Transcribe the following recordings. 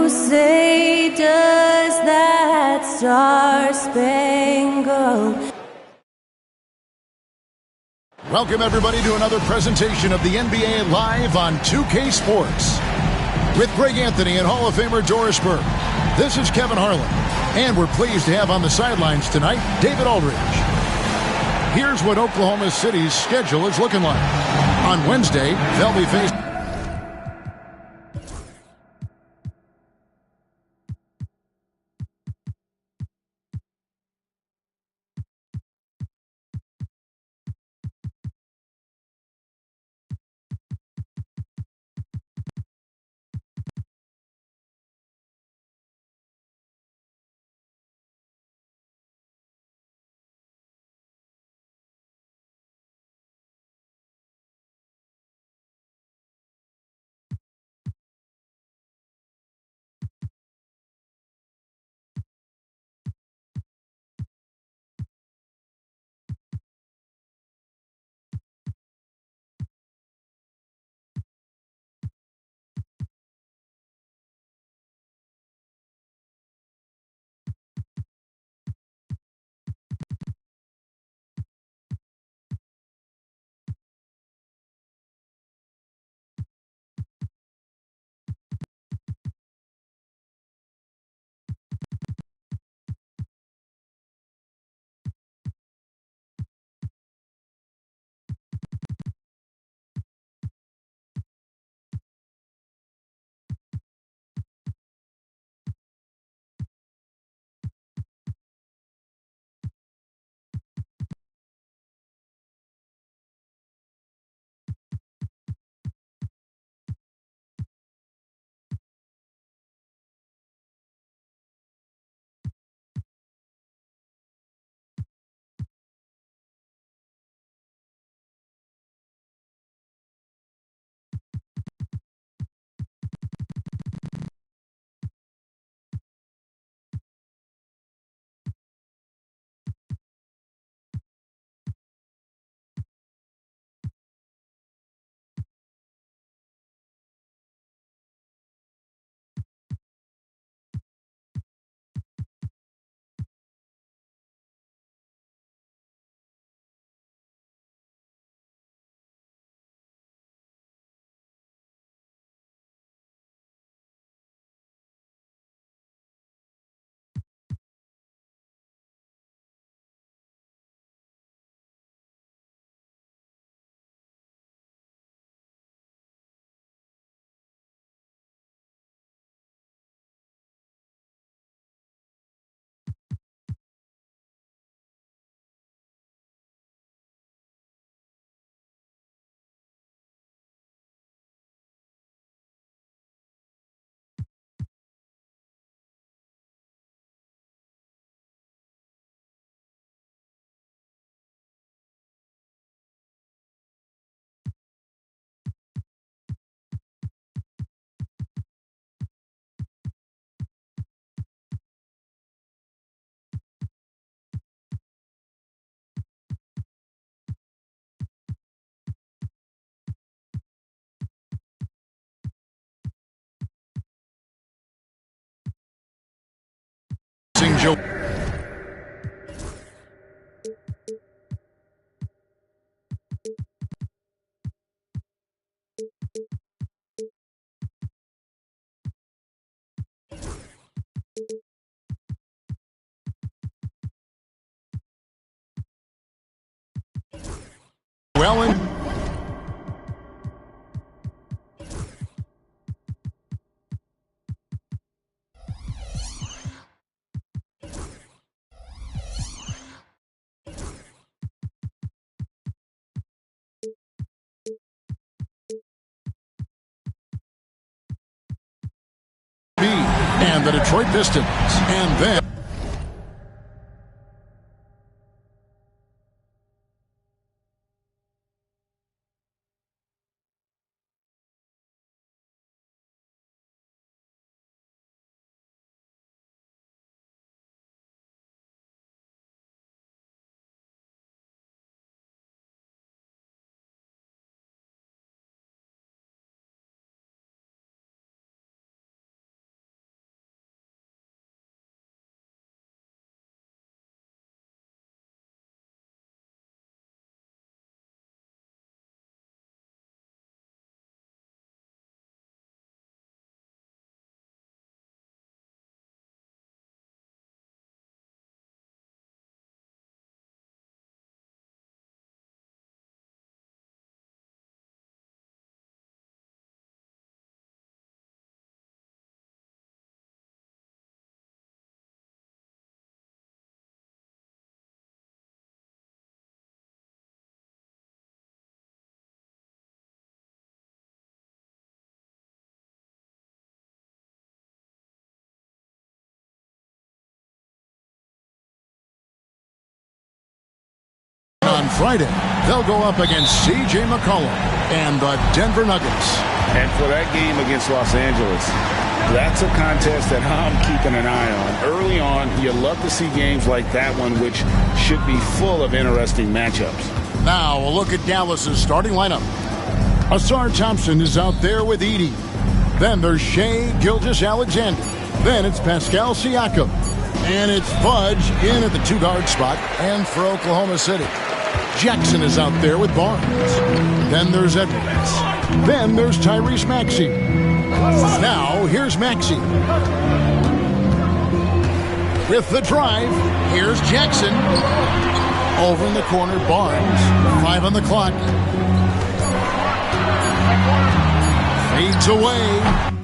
say, does that star-spangled... Welcome, everybody, to another presentation of the NBA Live on 2K Sports. With Greg Anthony and Hall of Famer Doris Burke, this is Kevin Harlan. And we're pleased to have on the sidelines tonight, David Aldridge. Here's what Oklahoma City's schedule is looking like. On Wednesday, they'll be facing... Joe. Wellen. And the Detroit Pistons. And then... on Friday, they'll go up against C.J. McCollum and the Denver Nuggets. And for that game against Los Angeles, that's a contest that I'm keeping an eye on. Early on, you love to see games like that one, which should be full of interesting matchups. Now, a look at Dallas's starting lineup. Asar Thompson is out there with Edey. Then there's Shai Gilgeous-Alexander. Then it's Pascal Siakam. And it's Fudge in at the two-guard spot. And for Oklahoma City, Jackson is out there with Barnes. Then there's Edwards. Then there's Tyrese Maxey. Now, here's Maxey. With the drive, here's Jackson. Over in the corner, Barnes. 5 on the clock. Fades away.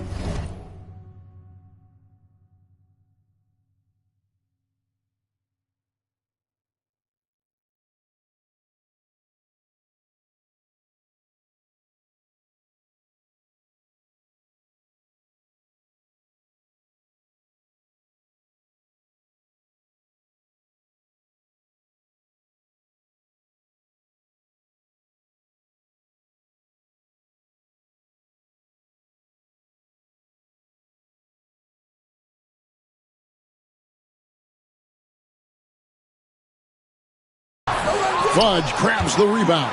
Fudge grabs the rebound.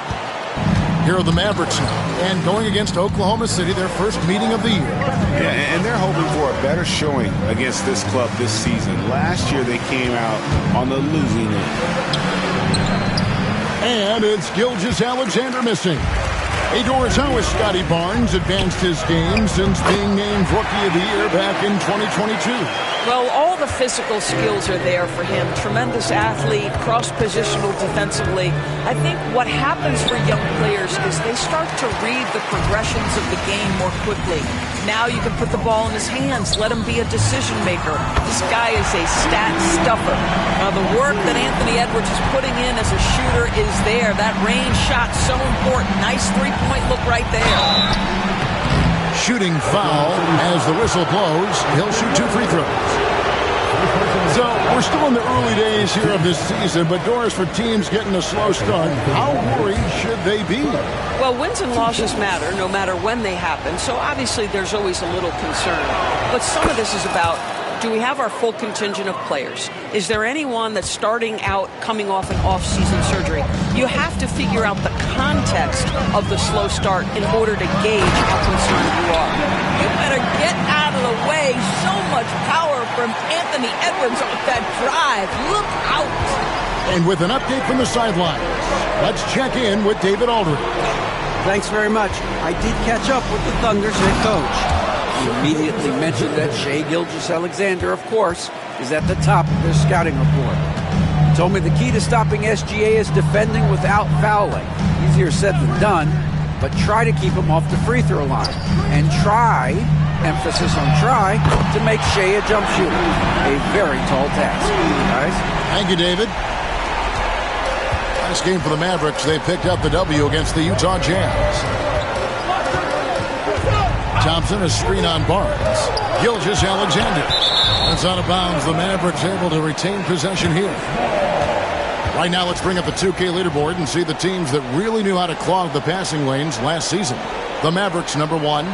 Here are the Mavericks now, and going against Oklahoma City, their first meeting of the year. Yeah, and they're hoping for a better showing against this club this season. Last year, they came out on the losing end. And it's Gilgeous-Alexander missing. Hey, Doris, how has Scotty Barnes advanced his game since being named Rookie of the Year back in 2022? Well, all the physical skills are there for him. Tremendous athlete, cross-positional defensively. I think what happens for young players is they start to read the progressions of the game more quickly. Now you can put the ball in his hands, let him be a decision maker. This guy is a stat stuffer. Now the work that Anthony Edwards is putting in as a shooter is there. That range shot so important. Nice three-point look right there. Shooting foul as the whistle blows. He'll shoot 2 free throws. So we're still in the early days here of this season, but Doris, for teams getting a slow start, how worried should they be? Well, wins and losses matter no matter when they happen, so obviously there's always a little concern. But some of this is about, do we have our full contingent of players? Is there anyone that's starting out coming off an off-season surgery? You have to figure out the context of the slow start in order to gauge how concerned you are. You better get out of the way. So much power from Anthony Edwards on that drive. Look out. And with an update from the sidelines, let's check in with David Aldridge. Thanks very much. I did catch up with the Thunder's head coach. He immediately mentioned that Shai Gilgeous-Alexander, of course, is at the top of their scouting report. He told me the key to stopping SGA is defending without fouling. Easier said than done, but try to keep him off the free throw line. And try, emphasis on try, to make Shai a jump shooter. A very tall task. Guys? Thank you, David. Last game for the Mavericks, they picked up the W against the Utah Jazz. Thompson, a screen on Barnes. Gilgeous-Alexander. That's out of bounds. The Mavericks able to retain possession here. Right now, let's bring up the 2K leaderboard and see the teams that really knew how to clog the passing lanes last season. The Mavericks, number 1.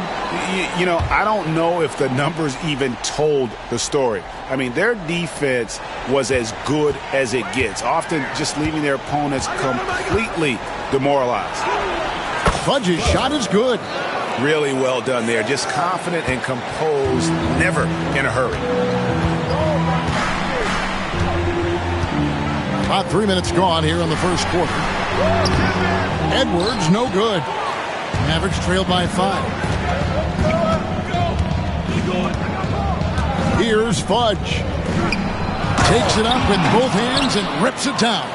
You know, I don't know if the numbers even told the story. I mean, their defense was as good as it gets, often just leaving their opponents completely demoralized. Fudge's shot is good. Really well done there. Just confident and composed, never in a hurry. About 3 minutes gone here in the first quarter. Edwards, no good. Mavericks trailed by 5. Here's Fudge. Takes it up in both hands and rips it down.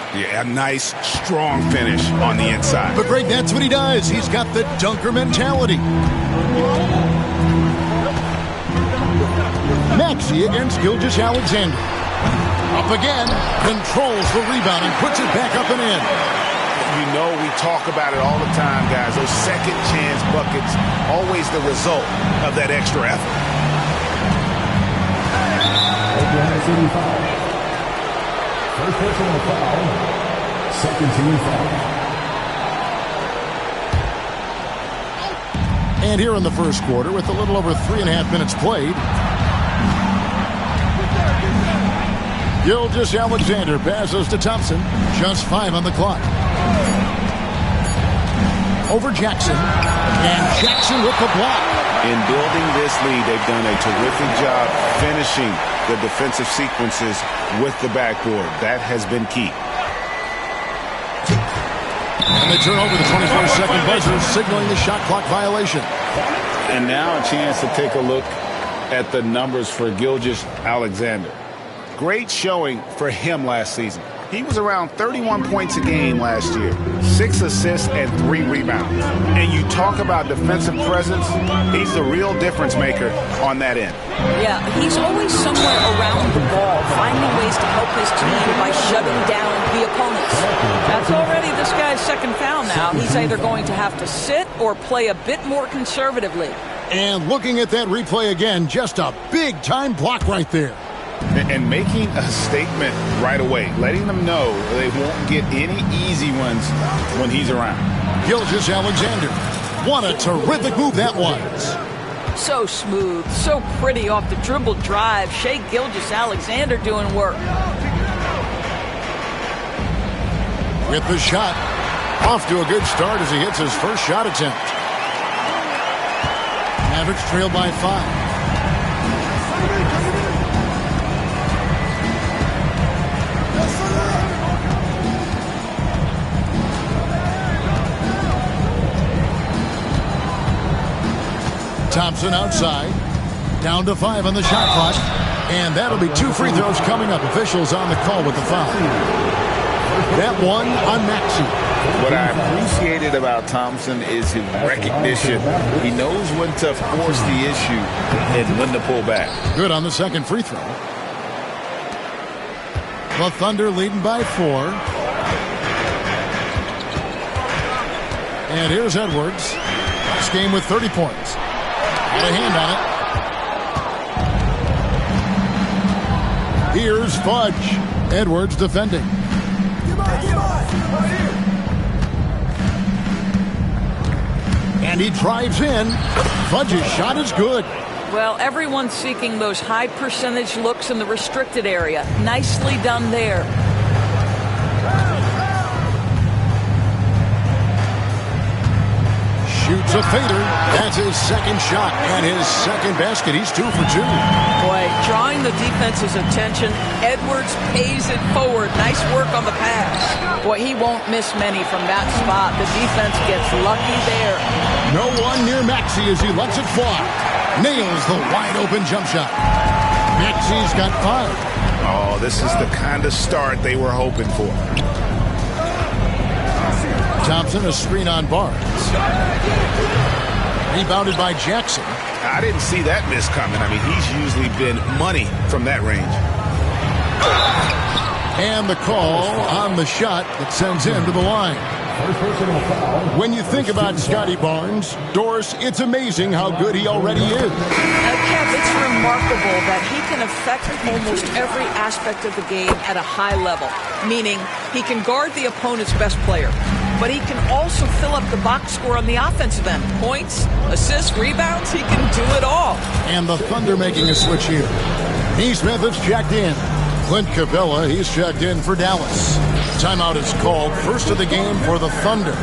Yeah, a nice, strong finish on the inside. But Greg, that's what he does. He's got the dunker mentality. Maxey against Gilgeous-Alexander. Up again, controls the rebound and puts it back up and in. You know, we talk about it all the time, guys. Those second chance buckets, always the result of that extra effort. First personal foul. Second team foul. And here in the first quarter, with a little over 3.5 minutes played, Gilgeous-Alexander passes to Thompson. Just 5 on the clock. Over Jackson. And Jackson with the block. In building this lead, they've done a terrific job finishing the defensive sequences with the backboard. That has been key. And they turn over the 24-second buzzer, signaling the shot clock violation. And now a chance to take a look at the numbers for Gilgeous-Alexander. Great showing for him last season. He was around 31 points a game last year, 6 assists and 3 rebounds. And you talk about defensive presence, he's the real difference maker on that end. Yeah, he's always somewhere around the ball, finding ways to help his team by shutting down the opponents. That's already this guy's second foul now. He's either going to have to sit or play a bit more conservatively. And looking at that replay again, just a big-time block right there. And making a statement right away, letting them know they won't get any easy ones when he's around. Gilgeous-Alexander. What a terrific move that was. So smooth, so pretty off the dribble drive. Shai Gilgeous-Alexander doing work. With the shot. Off to a good start as he hits his first shot attempt. Mavericks trailed by 5. Thompson outside. Down to 5 on the shot clock. And that'll be 2 free throws coming up. Officials on the call with the foul. That one on Maxey. What I appreciated about Thompson is his recognition. He knows when to force the issue and when to pull back. Good on the second free throw. The Thunder leading by 4. And here's Edwards. This game with 30 points. Got a hand on it. Here's Fudge. Edwards defending. And he drives in. Fudge's shot is good. Well, everyone's seeking those high percentage looks in the restricted area. Nicely done there. Shoots a fader. That's his second shot and his second basket. He's 2 for 2. Boy, drawing the defense's attention. Edwards pays it forward. Nice work on the pass. Boy, he won't miss many from that spot. The defense gets lucky there. No one near Maxey as he lets it fly. Nails the wide-open jump shot. Maxey's got 5. Oh, this is the kind of start they were hoping for. Thompson, a screen on Barnes. Rebounded by Jackson. I didn't see that miss coming. I mean, he's usually been money from that range. And the call on the shot that sends him to the line. When you think about Scotty Barnes, Doris, it's amazing how good he already is. Kev, it's remarkable that he can affect almost every aspect of the game at a high level, meaning he can guard the opponent's best player, but he can also fill up the box score on the offensive end. Points, assists, rebounds, he can do it all. And the Thunder making a switch here. Neesmith is checked in. Clint Capella, he's checked in for Dallas. Timeout is called. First of the game for the Thunder.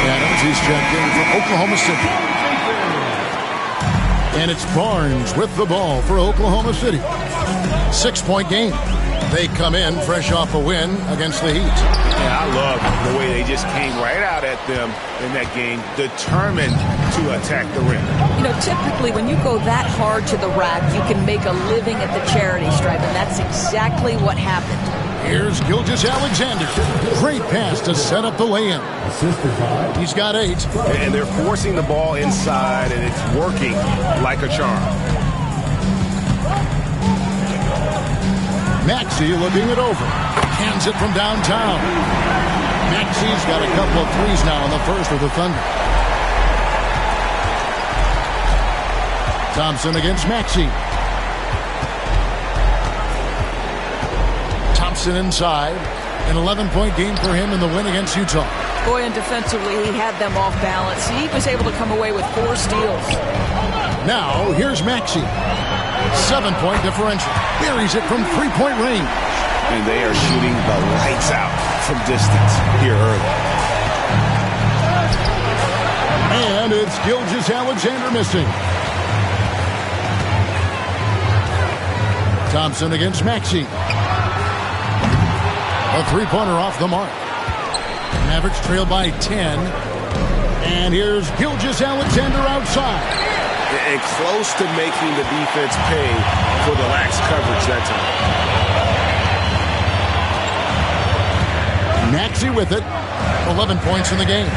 Adams, he's checked in for Oklahoma City. And it's Barnes with the ball for Oklahoma City. 6-point game. They come in fresh off a win against the Heat. Yeah, I love the way they just came right out at them in that game, determined to attack the rim. You know, typically when you go that hard to the rack, you can make a living at the charity stripe, and that's exactly what happened. Here's Gilgeous-Alexander. Great pass to set up the lay-in. He's got 8. And they're forcing the ball inside, and it's working like a charm. Maxey looking it over. Hands it from downtown. Maxey's got a couple of threes now in the first for the Thunder. Thompson against Maxey. Thompson inside. An 11-point game for him in the win against Utah. Boy, and defensively, he had them off balance. He was able to come away with 4 steals. Now, here's Maxey. 7-point differential. Buries it from 3-point range. And they are shooting the lights out from distance here early. And it's Gilgeous-Alexander missing. Thompson against Maxey. A 3-pointer off the mark. Mavericks trail by 10. And here's Gilgeous-Alexander outside. And close to making the defense pay for the lax coverage that time. Maxey with it. 11 points in the game.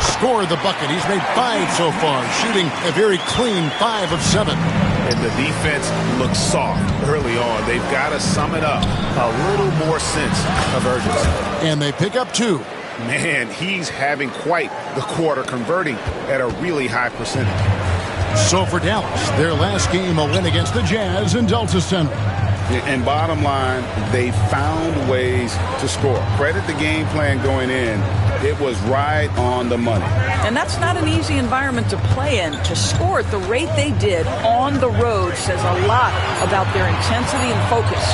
Scored the bucket. He's made 5 so far, shooting a very clean 5 of 7. And the defense looks soft early on. They've got to sum it up. A little more sense of urgency. And they pick up 2. Man, he's having quite the quarter, converting at a really high percentage. So for Dallas, their last game, a win against the Jazz in Delta Center. And bottom line, they found ways to score. Credit the game plan going in. It was right on the money. And that's not an easy environment to play in. To score at the rate they did on the road says a lot about their intensity and focus.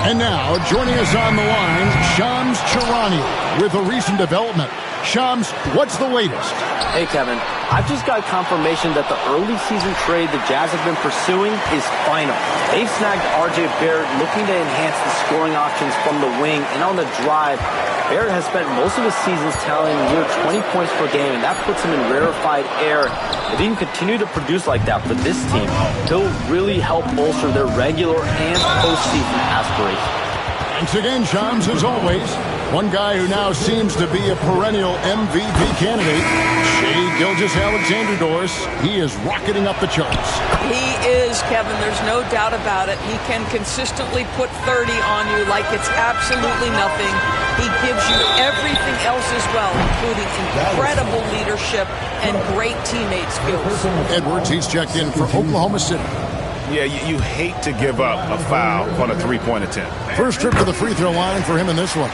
And now, joining us on the line, Shams Charania with a recent development. Shams, what's the latest? Hey, Kevin. I've just got confirmation that the early season trade the Jazz have been pursuing is final. They've snagged R.J. Barrett, looking to enhance the scoring options from the wing. And on the drive, Barrett has spent most of his seasons tallying near 20 points per game, and that puts him in rarefied air. If he can continue to produce like that for this team, he'll really help bolster their regular and postseason aspirations. Thanks again, Shams, as always. One guy who now seems to be a perennial MVP candidate, Shai Gilgeous-Alexander, Doris. He is rocketing up the charts. He is, Kevin. There's no doubt about it. He can consistently put 30 on you like it's absolutely nothing. He gives you everything else as well, including incredible leadership and great teammate skills. Edwards, he's checked in for Oklahoma City. Yeah, you hate to give up a foul on a 3-point attempt. First trip to the free throw line for him in this one.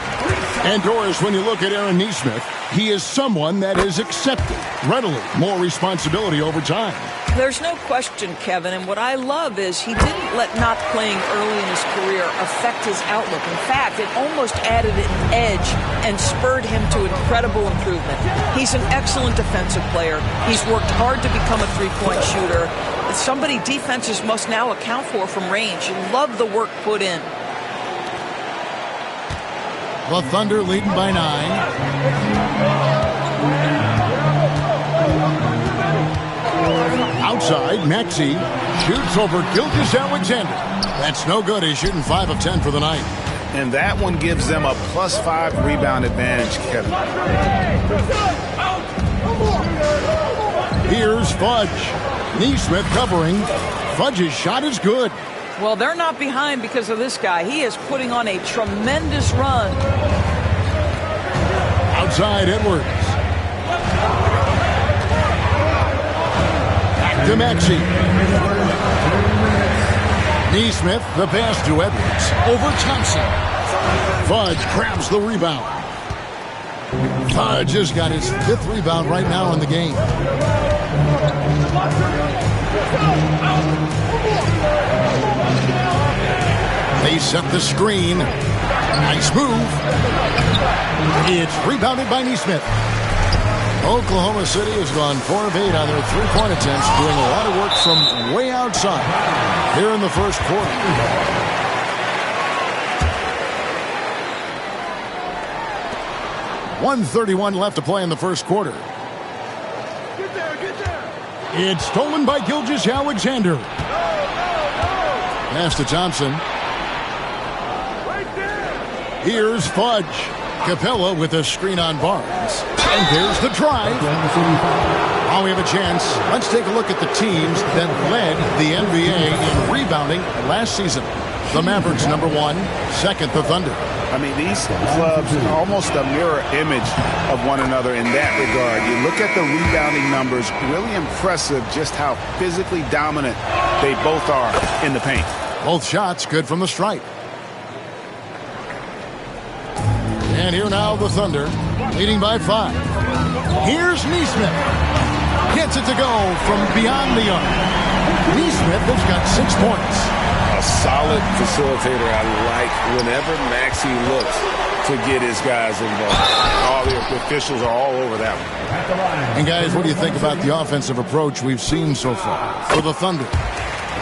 And Doris, when you look at Aaron Nesmith, he is someone that has accepted readily more responsibility over time. There's no question, Kevin, and what I love is he didn't let not playing early in his career affect his outlook. In fact, it almost added an edge and spurred him to incredible improvement. He's an excellent defensive player. He's worked hard to become a three-point shooter. It's somebody defenses must now account for from range. You love the work put in. The Thunder leading by 9. Outside, Maxey shoots over Gilgeous-Alexander. That's no good. He's shooting 5 of 10 for the night. And that one gives them a +5 rebound advantage, Kevin. Here's Fudge. Nesmith covering. Fudge's shot is good. Well, they're not behind because of this guy. He is putting on a tremendous run. Outside, Edwards. Back to Maxey. Nesmith, the pass to Edwards. Over Thompson. Fudge grabs the rebound. Fudge has got his 5th rebound right now in the game. They set the screen. Nice move. It's rebounded by Nesmith. Oklahoma City has gone 4 of 8 on their 3-point attempts, doing a lot of work from way outside here in the first quarter. .131 left to play in the first quarter. Get there. It's stolen by Gilgeous-Alexander. Pass to Thompson. Right there. Here's Fudge. Capella with a screen on Barnes. And there's the drive. Now we have a chance. Let's take a look at the teams that led the NBA in rebounding last season. The Mavericks, number 1. Second, the Thunder. I mean, these clubs are almost a mirror image of one another in that regard. You look at the rebounding numbers, really impressive just how physically dominant they both are in the paint. Both shots good from the stripe. And here now the Thunder, leading by 5. Here's Neesmith. Gets it to go from beyond the arc. Neesmith has got 6 points. A solid facilitator. I like whenever Maxey looks to get his guys involved. All the officials are all over that one. And guys, what do you think about the offensive approach we've seen so far for the Thunder?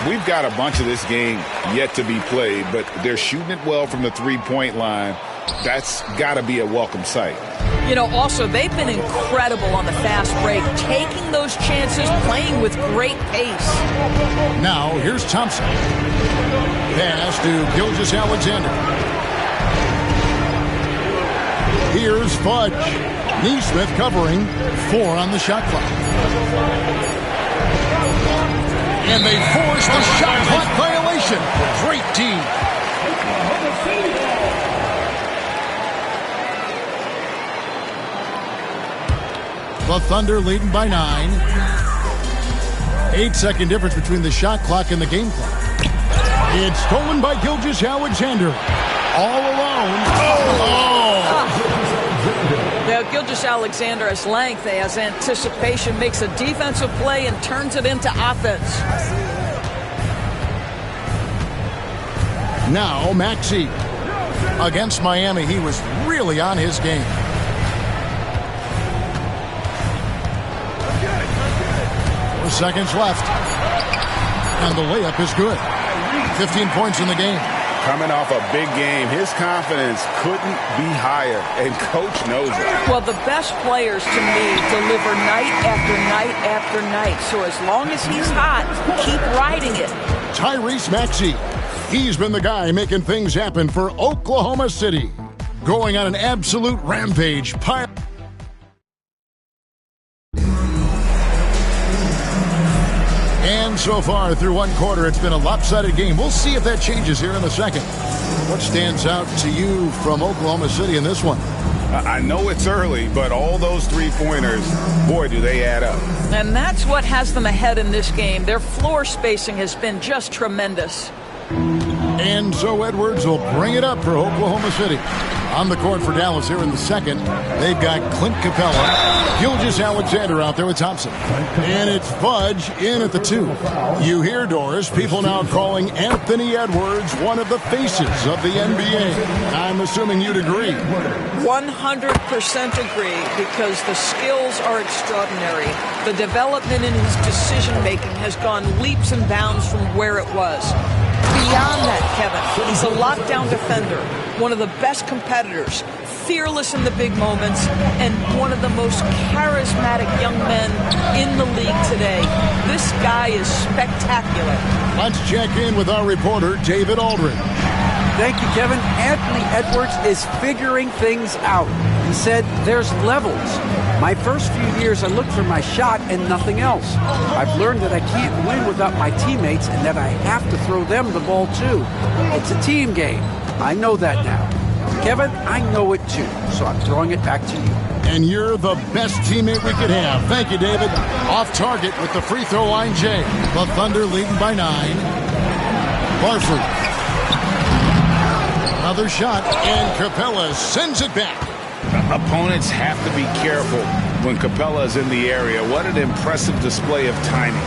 We've got a bunch of this game yet to be played, but they're shooting it well from the three-point line. That's got to be a welcome sight. You know, also, they've been incredible on the fast break, taking those chances, playing with great pace. Now, here's Thompson. Pass to Gilgeous-Alexander. Here's Fudge. Neesmith covering 4 on the shot clock. And they force the shot clock violation. Great team. The Thunder leading by 9. 8-second difference between the shot clock and the game clock. It's stolen by Gilgeous-Alexander. All alone. Now, Gilgeous-Alexander has length, has anticipation, makes a defensive play and turns it into offense. Now, Maxey. Against Miami, he was really on his game. Seconds left. And the layup is good. 15 points in the game. Coming off a big game, his confidence couldn't be higher, and Coach knows it. Well, the best players, to me, deliver night after night after night. So as long as he's hot, keep riding it. Tyrese Maxey. He's been the guy making things happen for Oklahoma City. Going on an absolute rampage. And so far, through one quarter, it's been a lopsided game. We'll see if that changes here in the second. What stands out to you from Oklahoma City in this one? I know it's early, but all those three-pointers, boy, do they add up. And that's what has them ahead in this game. Their floor spacing has been just tremendous. And so Edwards will bring it up for Oklahoma City. On the court for Dallas here in the second, they've got Clint Capella, Gilgeous-Alexander out there with Thompson. And it's Fudge in at the 2. You hear, Doris, people now calling Anthony Edwards one of the faces of the NBA. I'm assuming you'd agree. 100% agree, because the skills are extraordinary. The development in his decision-making has gone leaps and bounds from where it was. Beyond that, Kevin, he's a lockdown defender, one of the best competitors, fearless in the big moments, and one of the most charismatic young men in the league today. This guy is spectacular. Let's check in with our reporter, David Aldridge. Thank you, Kevin. Anthony Edwards is figuring things out. He said there's levels. My first few years, I looked for my shot and nothing else. I've learned that I can't win without my teammates and that I have to throw them the ball too. It's a team game. I know that now. Kevin, I know it too, so I'm throwing it back to you. And you're the best teammate we could have. Thank you, David. Off target with the free throw line, Jay. The Thunder leading by 9. Barford. Another shot, and Capella sends it back. Opponents have to be careful when Capella is in the area. What an impressive display of timing.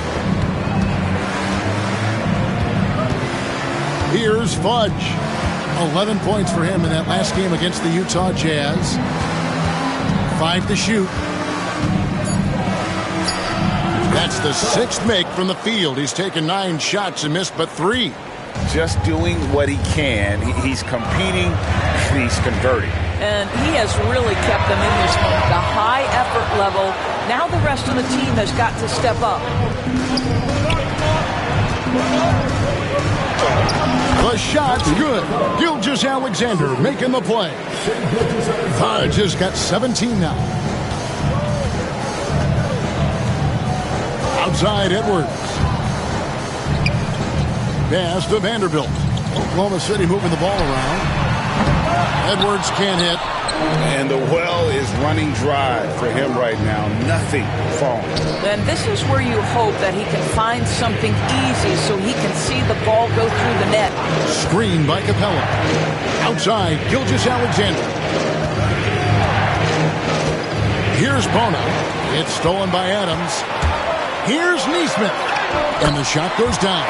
Here's Fudge. 11 points for him in that last game against the Utah Jazz. 5 to shoot. That's the 6th make from the field. He's taken 9 shots and missed but 3. Just doing what he can. He's competing. He's converting. And he has really kept them in this one. The high effort level. Now the rest of the team has got to step up. The shot's good. Gilgeous-Alexander making the play. Fudge has got 17 now. Outside Edwards. Pass to Vanderbilt. Oklahoma City moving the ball around. Edwards can't hit. And the well is running dry for him right now. Nothing falling. And this is where you hope that he can find something easy so he can see the ball go through the net. Screen by Capella. Outside, Gilgeous-Alexander. Here's Bono. It's stolen by Adams. Here's Neesmith. And the shot goes down.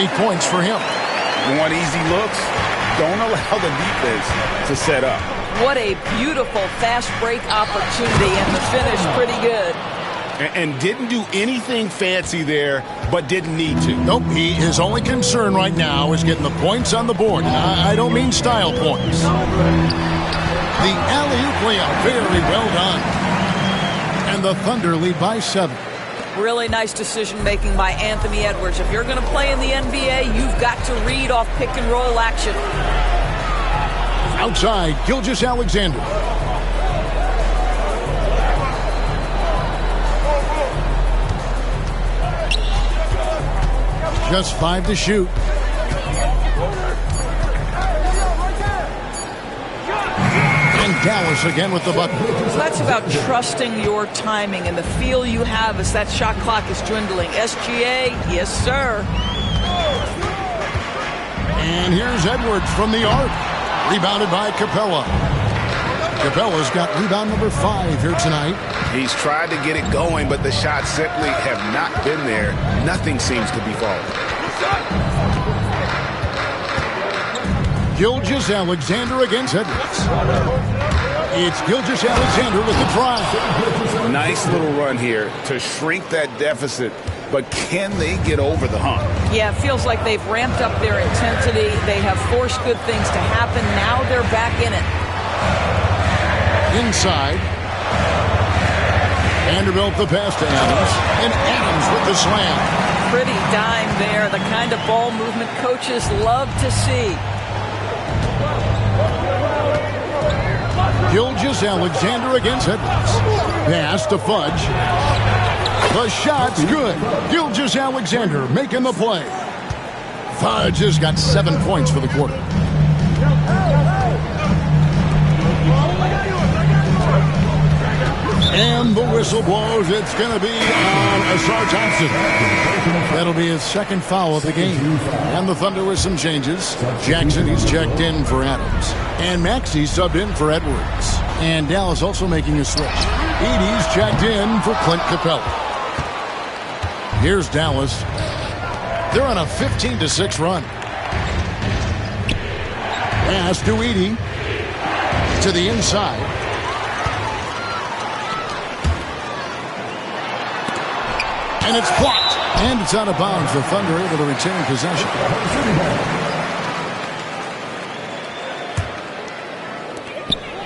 8 points for him. You want easy looks? Don't allow the defense to set up. What a beautiful fast break opportunity, and the finish pretty good. And didn't do anything fancy there, but didn't need to. Nope, his only concern right now is getting the points on the board. I don't mean style points. The alley-oop layup, very well done. And the Thunder lead by 7. Really nice decision-making by Anthony Edwards. If you're going to play in the NBA, you've got to read off pick-and-roll action. Outside, Gilgeous-Alexander. Just 5 to shoot. And Dallas again with the bucket. So that's about trusting your timing and the feel you have as that shot clock is dwindling. SGA, yes, sir. And here's Edwards from the arc. Rebounded by Capella. Capella's got rebound number 5 here tonight. He's tried to get it going, but the shots simply have not been there. Nothing seems to be falling. Gilgeous-Alexander against Edwards. It's Gilgeous-Alexander with the drive. Nice little run here to shrink that deficit, but can they get over the hump? Yeah, it feels like they've ramped up their intensity. They have forced good things to happen. Now they're back in it. Inside. Vanderbilt the pass to Adams. And Adams with the slam. Pretty dime there. The kind of ball movement coaches love to see. Gilgeous-Alexander against Edwards. Pass to Fudge. The shot's good. Gilgeous-Alexander making the play. Fudge has got 7 points for the quarter. And the whistle blows. It's going to be on Asar Thompson. That'll be his second foul of the game. And the Thunder with some changes. Jackson, he's checked in for Adams. And Maxey subbed in for Edwards. And Dallas also making a switch. Edey's checked in for Clint Capella. Here's Dallas. They're on a 15-6 run. Pass to Edey. To the inside. And it's blocked. And it's out of bounds. The Thunder able to retain possession.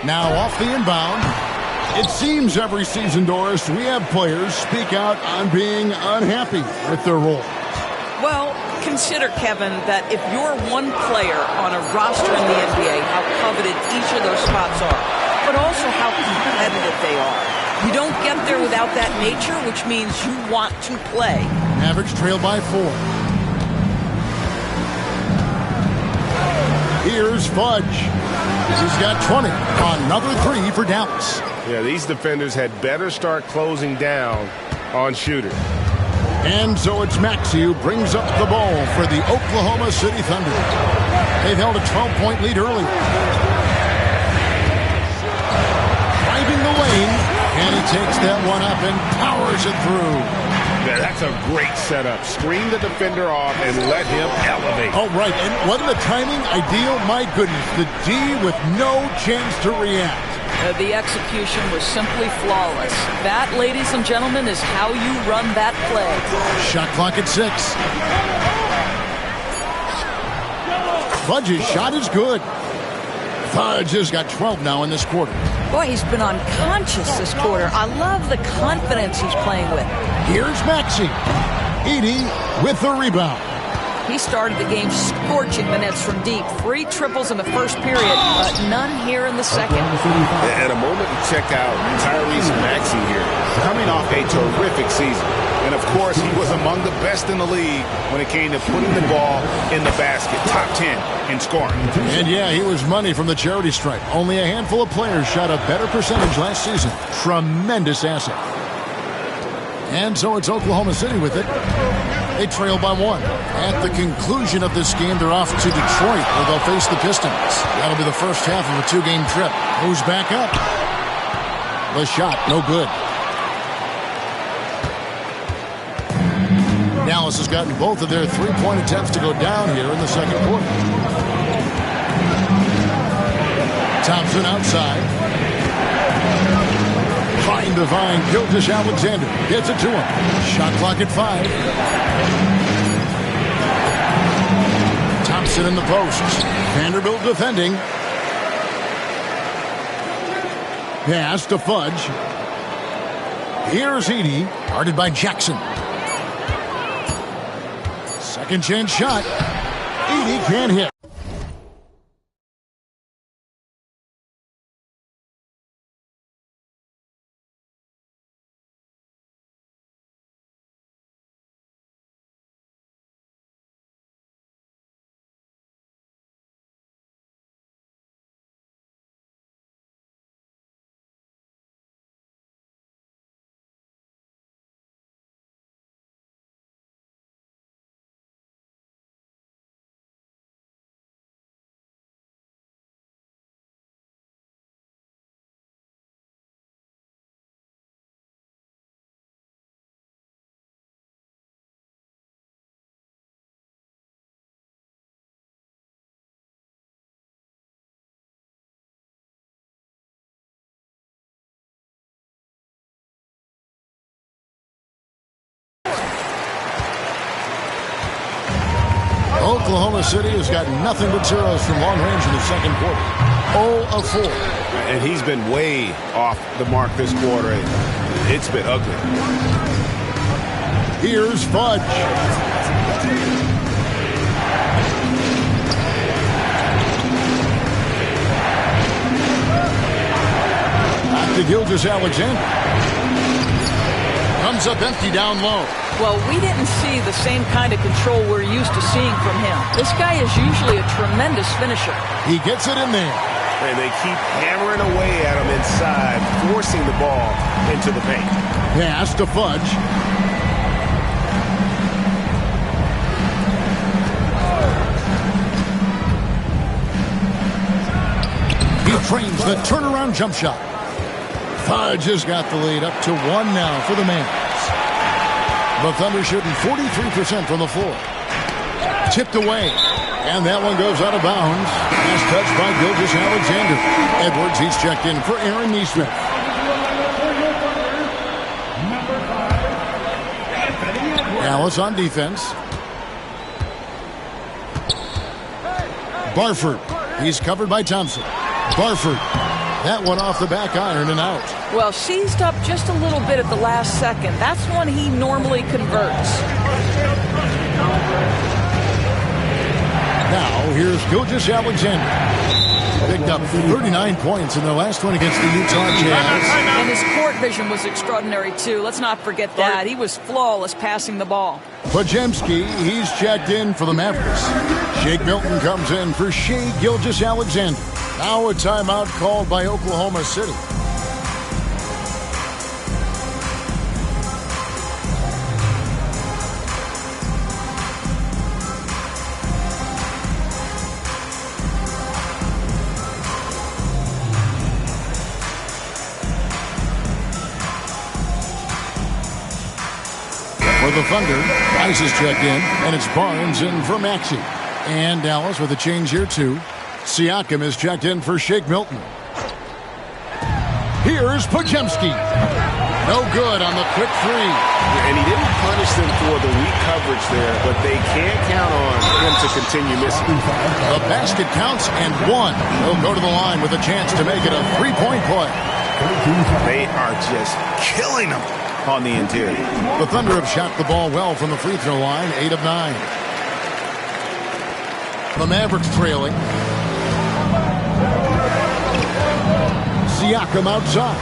Now off the inbound. It seems every season, Doris, we have players speak out on being unhappy with their role. Well, consider, Kevin, that if you're one player on a roster in the NBA, how coveted each of those spots are, but also how competitive they are. You don't get there without that nature, which means you want to play. Mavericks trail by 4. Here's Fudge. He's got 20. Another 3 for Dallas. Yeah, these defenders had better start closing down on shooters. And so it's Maxey who brings up the ball for the Oklahoma City Thunder. They've held a 12-point lead early. Driving the lane, and he takes that one up and powers it through. Yeah, that's a great setup. Screen the defender off and let him elevate. Oh, right. And wasn't the timing ideal? My goodness. The D with no chance to react. The execution was simply flawless. That, ladies and gentlemen, is how you run that play. Shot clock at 6. Fudge's shot is good. Fudge has got 12 now in this quarter. Boy, he's been unconscious this quarter. I love the confidence he's playing with. Here's Maxey. Edey with the rebound. He started the game scorching the Nets from deep. 3 triples in the first period, but none here in the second. At a moment to check out Tyrese Maxey here, coming off a terrific season. And, of course, he was among the best in the league when it came to putting the ball in the basket. Top 10 in scoring. And, yeah, he was money from the charity stripe. Only a handful of players shot a better percentage last season. Tremendous asset. And so it's Oklahoma City with it. They trail by 1. At the conclusion of this game, they're off to Detroit, where they'll face the Pistons. That'll be the first half of a 2-game trip. Who's back up? The shot, no good. Dallas has gotten both of their 3-point attempts to go down here in the second quarter. Thompson outside. Trying to find Gilgeous-Alexander. Gets it to him. Shot clock at 5. Thompson in the post. Vanderbilt defending. Pass to Fudge. Here's Edey. Guarded by Jackson. Second chance shot. Edey can't hit. Oklahoma City has got nothing but zeros from long range in the second quarter. 0 of 4. And he's been way off the mark this quarter. It's been ugly. Here's Fudge. Back to Gilgeous-Alexander. Comes up empty down low. Well, we didn't see the same kind of control we're used to seeing from him. This guy is usually a tremendous finisher. He gets it in there. And they keep hammering away at him inside, forcing the ball into the paint. Pass to Fudge. He trains the turnaround jump shot. Fudge has got the lead up to 1 now for the Mavs. The Thunder shooting 43% from the floor. Tipped away. And that one goes out of bounds. Last touch by Gilgeous-Alexander. Edwards, he's checked in for Aaron Nesmith. Dallas on defense. Barford. He's covered by Thompson. Barford. That one off the back iron and out. Well, seized up just a little bit at the last second. That's when he normally converts. Now, here's Gilgeous-Alexander. Picked up 39 points in their last one against the Utah Jazz. And his court vision was extraordinary, too. Let's not forget that. He was flawless passing the ball. Podziemski, he's checked in for the Mavericks. Shake Milton comes in for Shai Gilgeous-Alexander. Now a timeout called by Oklahoma City. For the Thunder, Rice is checked in, and it's Barnes in for Maxey. And Dallas with a change here, too. Siakam is checked in for Shake Milton. Here's Podziemski. No good on the quick 3. And he didn't punish them for the weak coverage there, but they can't count on him to continue missing. The basket counts and 1. He'll go to the line with a chance to make it a 3-point play. They are just killing them on the interior. The Thunder have shot the ball well from the free throw line, 8 of 9. The Mavericks trailing. Siakam outside.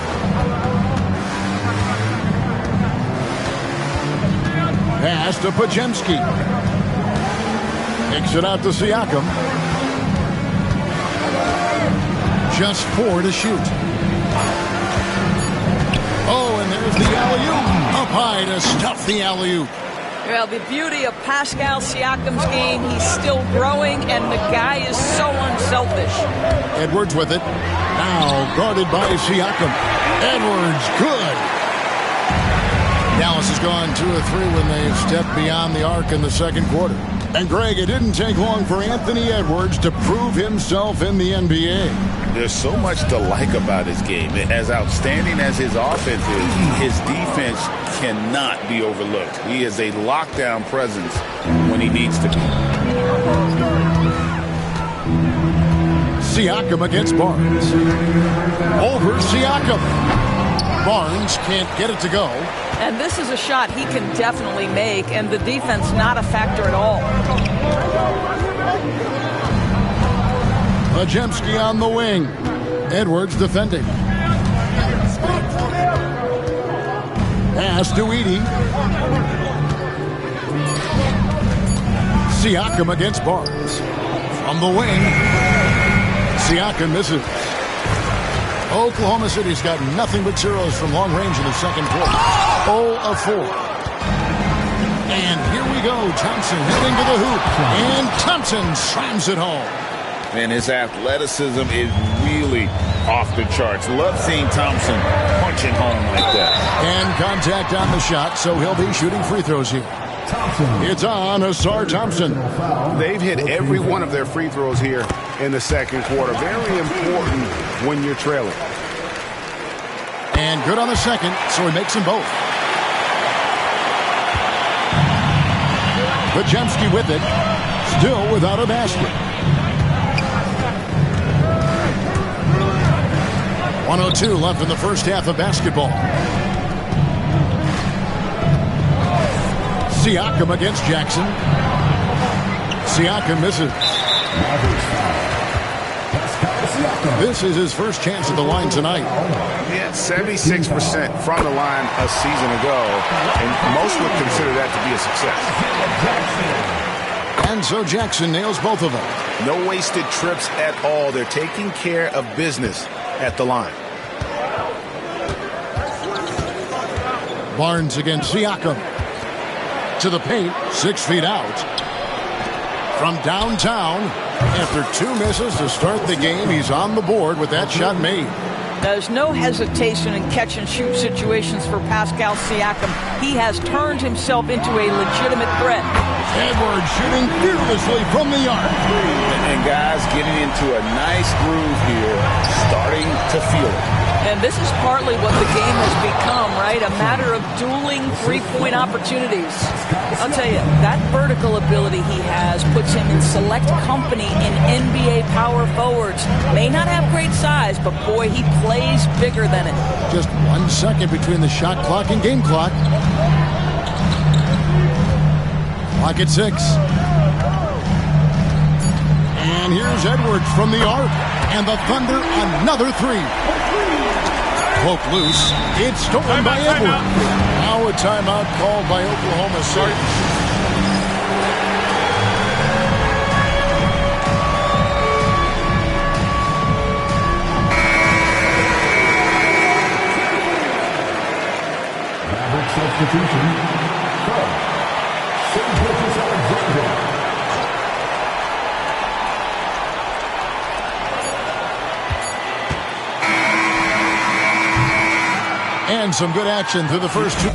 Pass to Pajemski. Kicks it out to Siakam. Just 4 to shoot. Oh, and there's the alley-oop. Up high to stuff the alley-oop. Well, the beauty of Pascal Siakam's game, he's still growing, and the guy is so unselfish. Edwards with it. Now guarded by Siakam. Edwards, good. Dallas has gone 2 of 3 when they've stepped beyond the arc in the second quarter. And Greg, it didn't take long for Anthony Edwards to prove himself in the NBA. There's so much to like about his game. As outstanding as his offense is, his defense cannot be overlooked. He is a lockdown presence when he needs to be. Siakam against Barnes. Over Siakam. Barnes can't get it to go. And this is a shot he can definitely make, and the defense not a factor at all. Pajemski on the wing. Edwards defending. Pass to Edey. Siakam against Barnes. From the wing. Siakam misses. Oklahoma City's got nothing but zeros from long range in the second quarter. 0 of 4. And here we go. Thompson heading to the hoop. And Thompson slams it home. And his athleticism is really off the charts. Love seeing Thompson punching home like that. And contact on the shot, so he'll be shooting free throws here. It's on Asar Thompson. They've hit every one of their free throws here in the second quarter. Very important when you're trailing. And good on the second, so he makes them both. Pajemski with it. Still without a basket. 1:02 left in the first half of basketball. Siakam against Jackson. Siakam misses. This is his first chance at the line tonight. Yeah, 76% from the line a season ago, and most would consider that to be a success. And so Jackson nails both of them. No wasted trips at all. They're taking care of business at the line. Barnes against Siakam. To the paint, 6 feet out. From downtown, after 2 misses to start the game, he's on the board with that shot made. There's no hesitation in catch-and-shoot situations for Pascal Siakam. He has turned himself into a legitimate threat. Edwards shooting fearlessly from the arc. And guys getting into a nice groove here, starting to feel it. And this is partly what the game has become, right? A matter of dueling three-point opportunities. I'll tell you, that vertical ability he has puts him in select company in NBA power forwards. May not have great size, but boy, he plays bigger than it. Just 1 second between the shot clock and game clock. Clock at 6. And here's Edwards from the arc. And the Thunder, another 3. Poke loose. It's stolen by Edwards. Now a timeout called by Oklahoma City. Maverick substitution. And some good action through the first 2.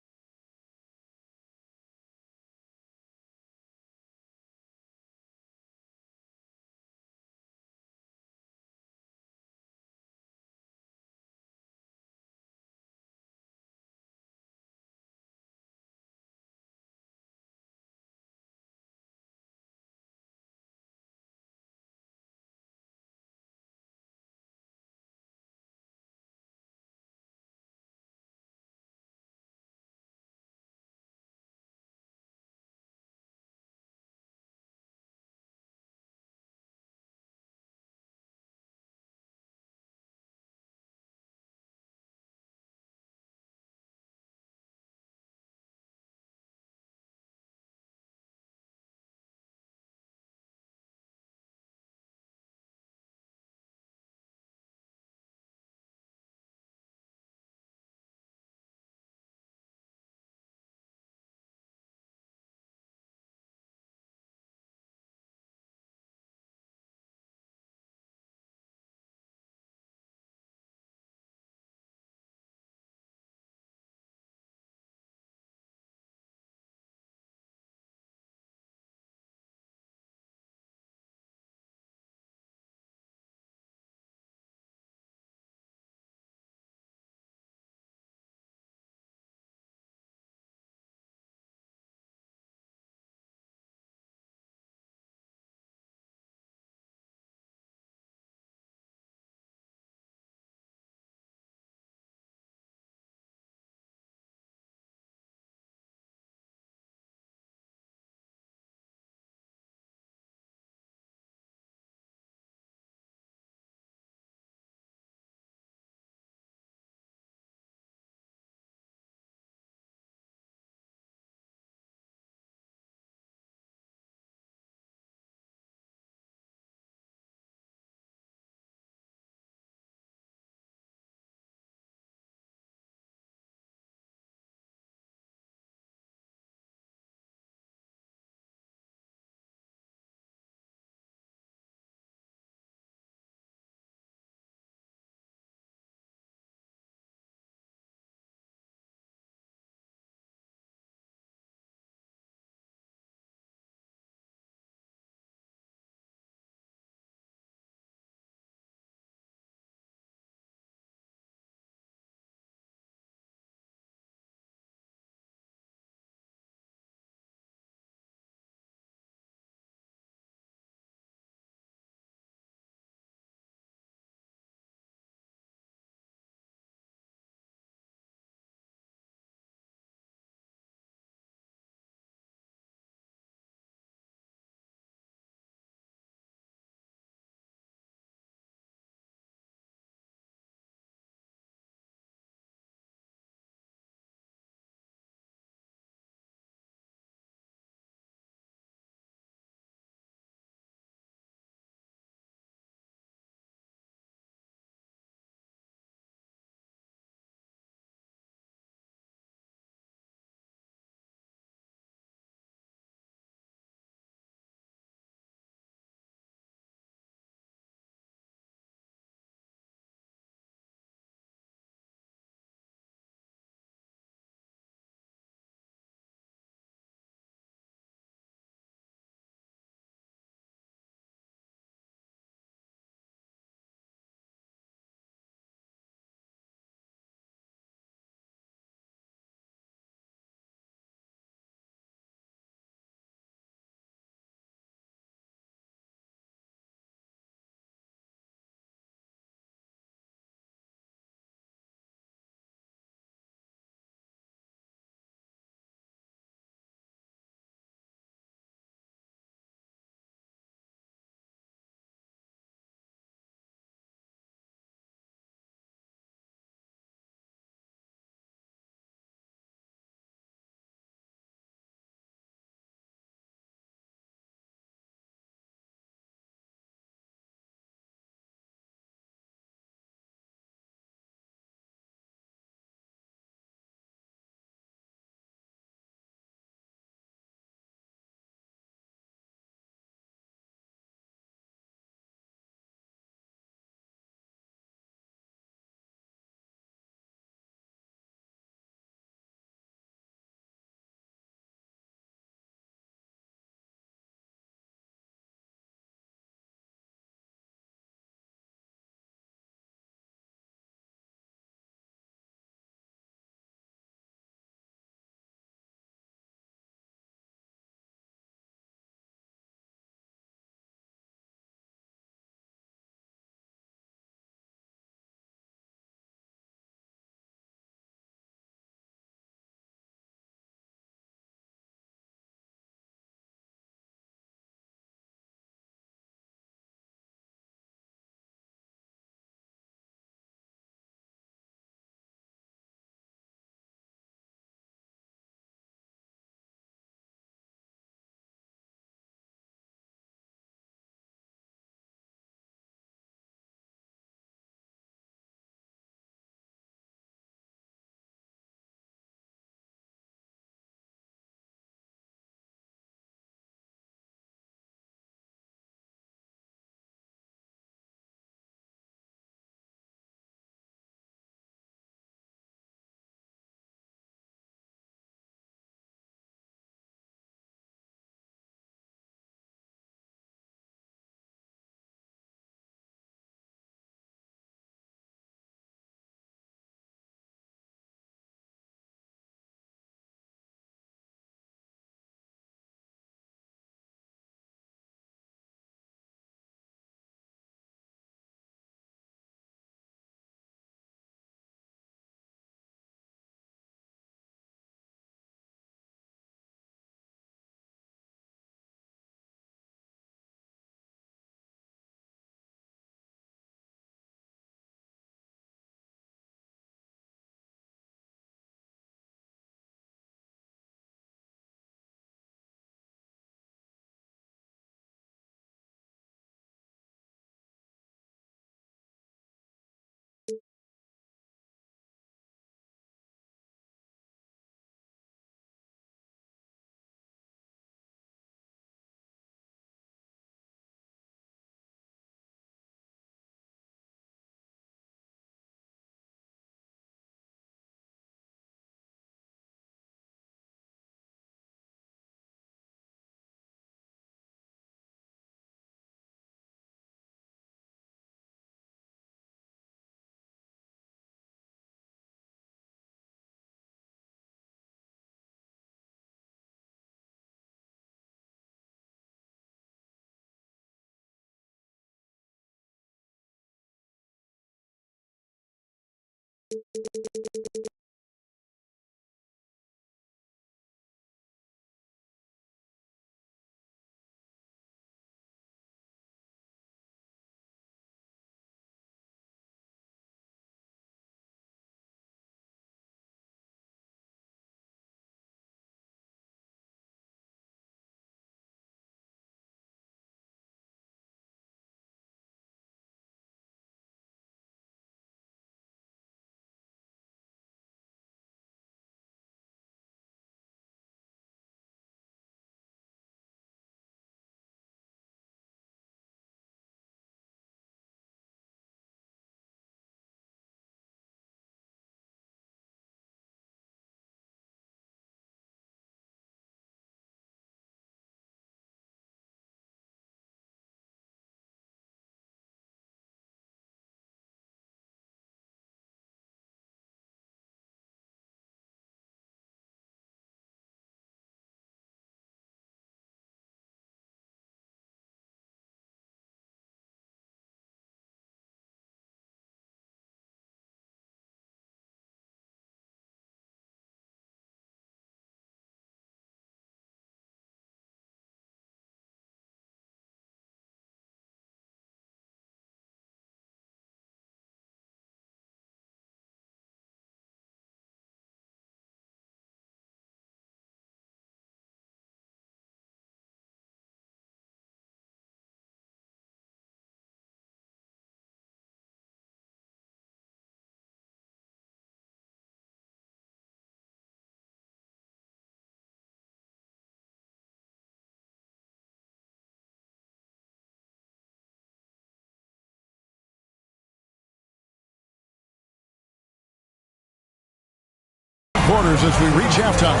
Quarters as we reach halftime.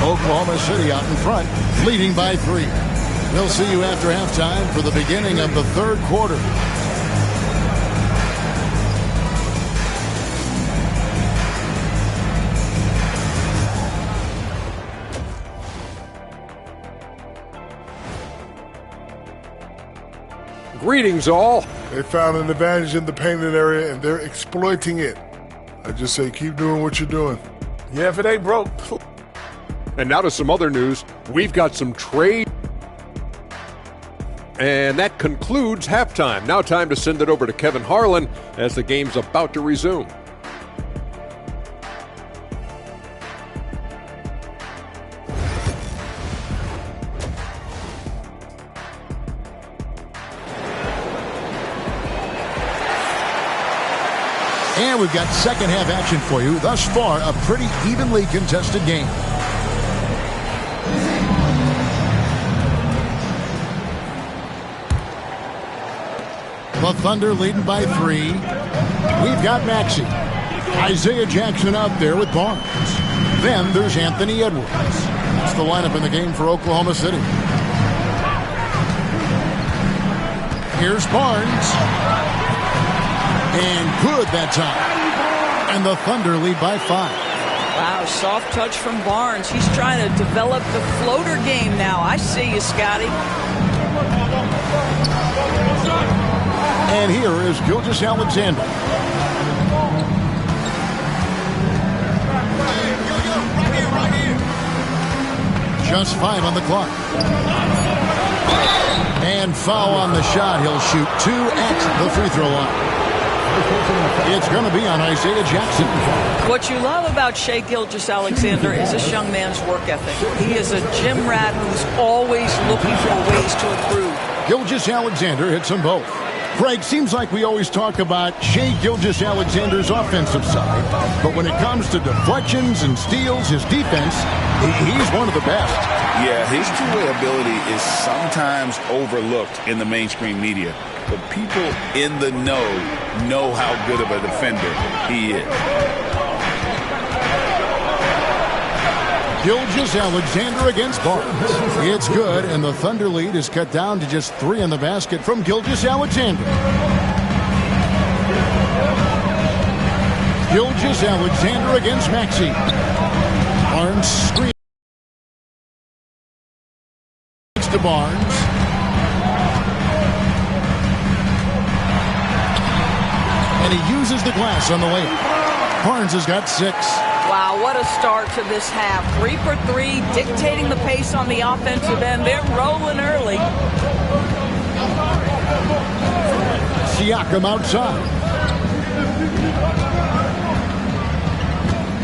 Oklahoma City out in front, leading by 3. We'll see you after halftime for the beginning of the third quarter. Greetings, all. They found an advantage in the painted area, and they're exploiting it. I just say keep doing what you're doing. Yeah, if it ain't broke. And now to some other news. We've got some trade. And that concludes halftime. Now time to send it over to Kevin Harlan as the game's about to resume. And we've got second half action for you. Thus far, a pretty evenly contested game. The Thunder leading by 3. We've got Maxey. Isaiah Jackson out there with Barnes. Then there's Anthony Edwards. That's the lineup in the game for Oklahoma City. Here's Barnes. And good that time. And the Thunder lead by 5. Wow, soft touch from Barnes. He's trying to develop the floater game now. I see you, Scotty. And here is Gilgeous-Alexander. Just 5 on the clock. And foul on the shot. He'll shoot 2 at the free throw line. It's going to be on Isaiah Jackson. What you love about Shai Gilgeous-Alexander is this young man's work ethic. He is a gym rat who's always looking for ways to improve. Gilgeous-Alexander hits them both. Craig, seems like we always talk about Shai Gilgeous-Alexander's offensive side, but when it comes to deflections and steals, his defense, he's one of the best. Yeah, his two-way ability is sometimes overlooked in the mainstream media, but people in the know how good of a defender he is. Gilgeous-Alexander against Barnes. It's good, and the Thunder lead is cut down to just 3 in the basket from Gilgeous-Alexander. Gilgeous-Alexander against Maxey. Barnes screens to Barnes. And he uses the glass on the layup. Barnes has got 6. Wow, what a start to this half. 3 for 3, dictating the pace on the offensive end. They're rolling early. Siakam outside.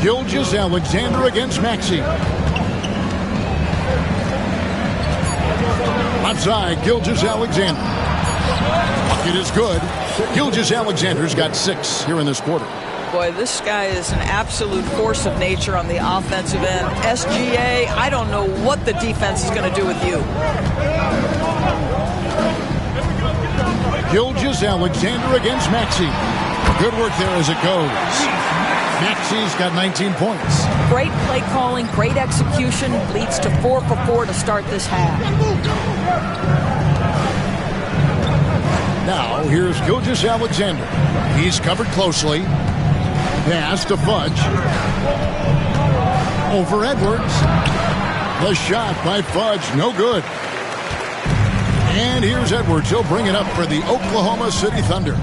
Gilgeous-Alexander against Maxey. Outside, Gilgeous-Alexander. Bucket is good. Gilgeous-Alexander's got 6 here in this quarter. Boy, this guy is an absolute force of nature on the offensive end. SGA, I don't know what the defense is going to do with you. Gilgeous-Alexander against Maxey. Good work there as it goes. Maxey's got 19 points. Great play calling, great execution, leads to 4 for 4 to start this half. Now, here's Gilgeous-Alexander. He's covered closely. Pass to Fudge. Over Edwards. The shot by Fudge, no good. And here's Edwards. He'll bring it up for the Oklahoma City Thunder.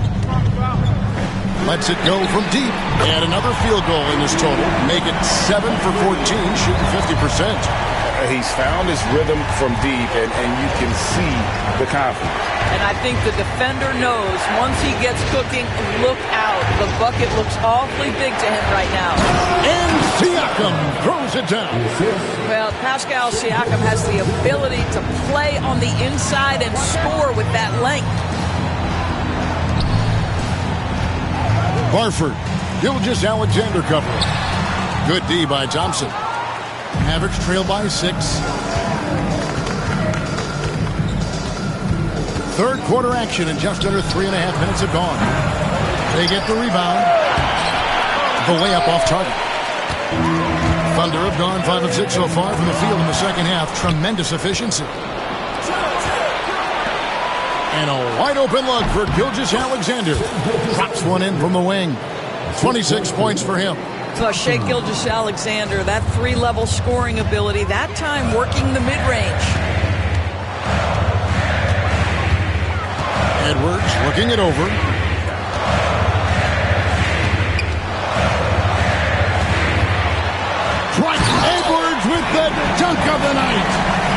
Lets it go from deep. And another field goal in this total. Make it 7 for 14, shooting 50%. He's found his rhythm from deep, and you can see the confidence. And I think the defender knows once he gets cooking, look out. The bucket looks awfully big to him right now. And Siakam throws it down. Well, Pascal Siakam has the ability to play on the inside and score with that length. Barford. Gilgeous-Alexander covering. Good D by Thompson. Mavericks trail by 6. Third quarter action and just under 3.5 minutes have gone. They get the rebound. The layup off target. Thunder have gone 5 of 6 so far from the field in the second half. Tremendous efficiency. And a wide open look for Gilgeous-Alexander. Drops one in from the wing. 26 points for him. So Shai Gilgeous-Alexander, that 3-level scoring ability, that time working the mid-range. Edwards looking it over. Edwards with the dunk of the night.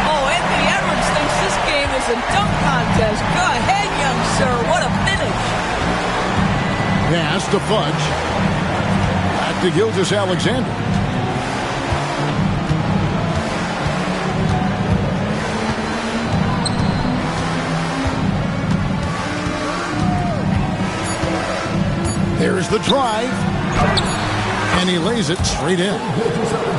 Oh, Anthony Edwards thinks this game is a dunk contest. Go ahead, young sir. What a finish. Pass to Fudge. Back to Gilgeous-Alexander. There's the drive. And he lays it straight in.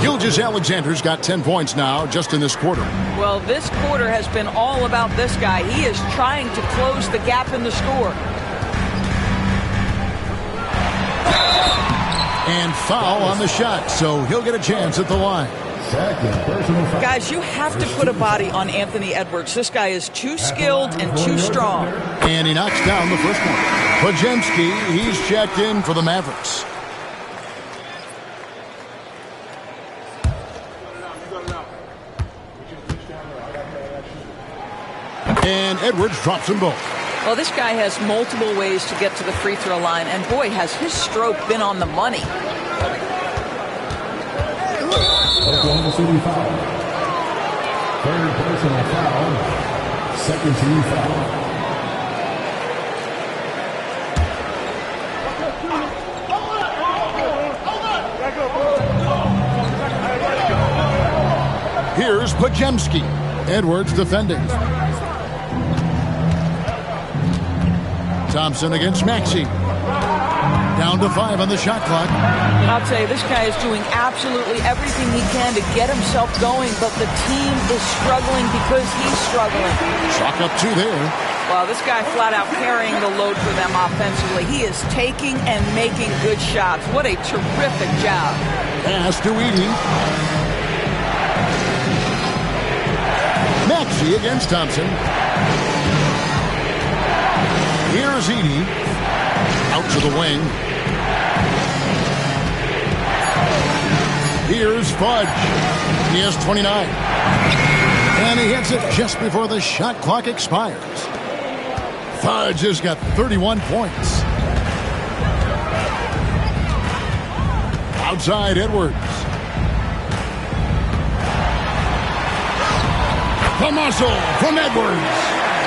Gilgeous-Alexander's got 10 points now just in this quarter. Well, this quarter has been all about this guy. He is trying to close the gap in the score. And foul on the shot, so he'll get a chance at the line. Guys, you have to put a body on Anthony Edwards. This guy is too skilled and too strong. And he knocks down the first one. Podziemski, he's checked in for the Mavericks. And Edwards drops them both. Well, this guy has multiple ways to get to the free throw line, and boy, has his stroke been on the money. Oklahoma City foul. Third personal foul. Second team foul. Here's Podziemski. Edwards defending. Thompson against Maxey. Down to 5 on the shot clock. I'll tell you, this guy is doing absolutely everything he can to get himself going, but the team is struggling because he's struggling. Chalk up 2 there. Well, this guy flat out carrying the load for them offensively. He is taking and making good shots. What a terrific job. Pass to Edey. Maxey against Thompson. Here's Edey. Out to the wing. Here's Fudge. He has 29. And he hits it just before the shot clock expires. Fudge has got 31 points. Outside Edwards. The muscle from Edwards.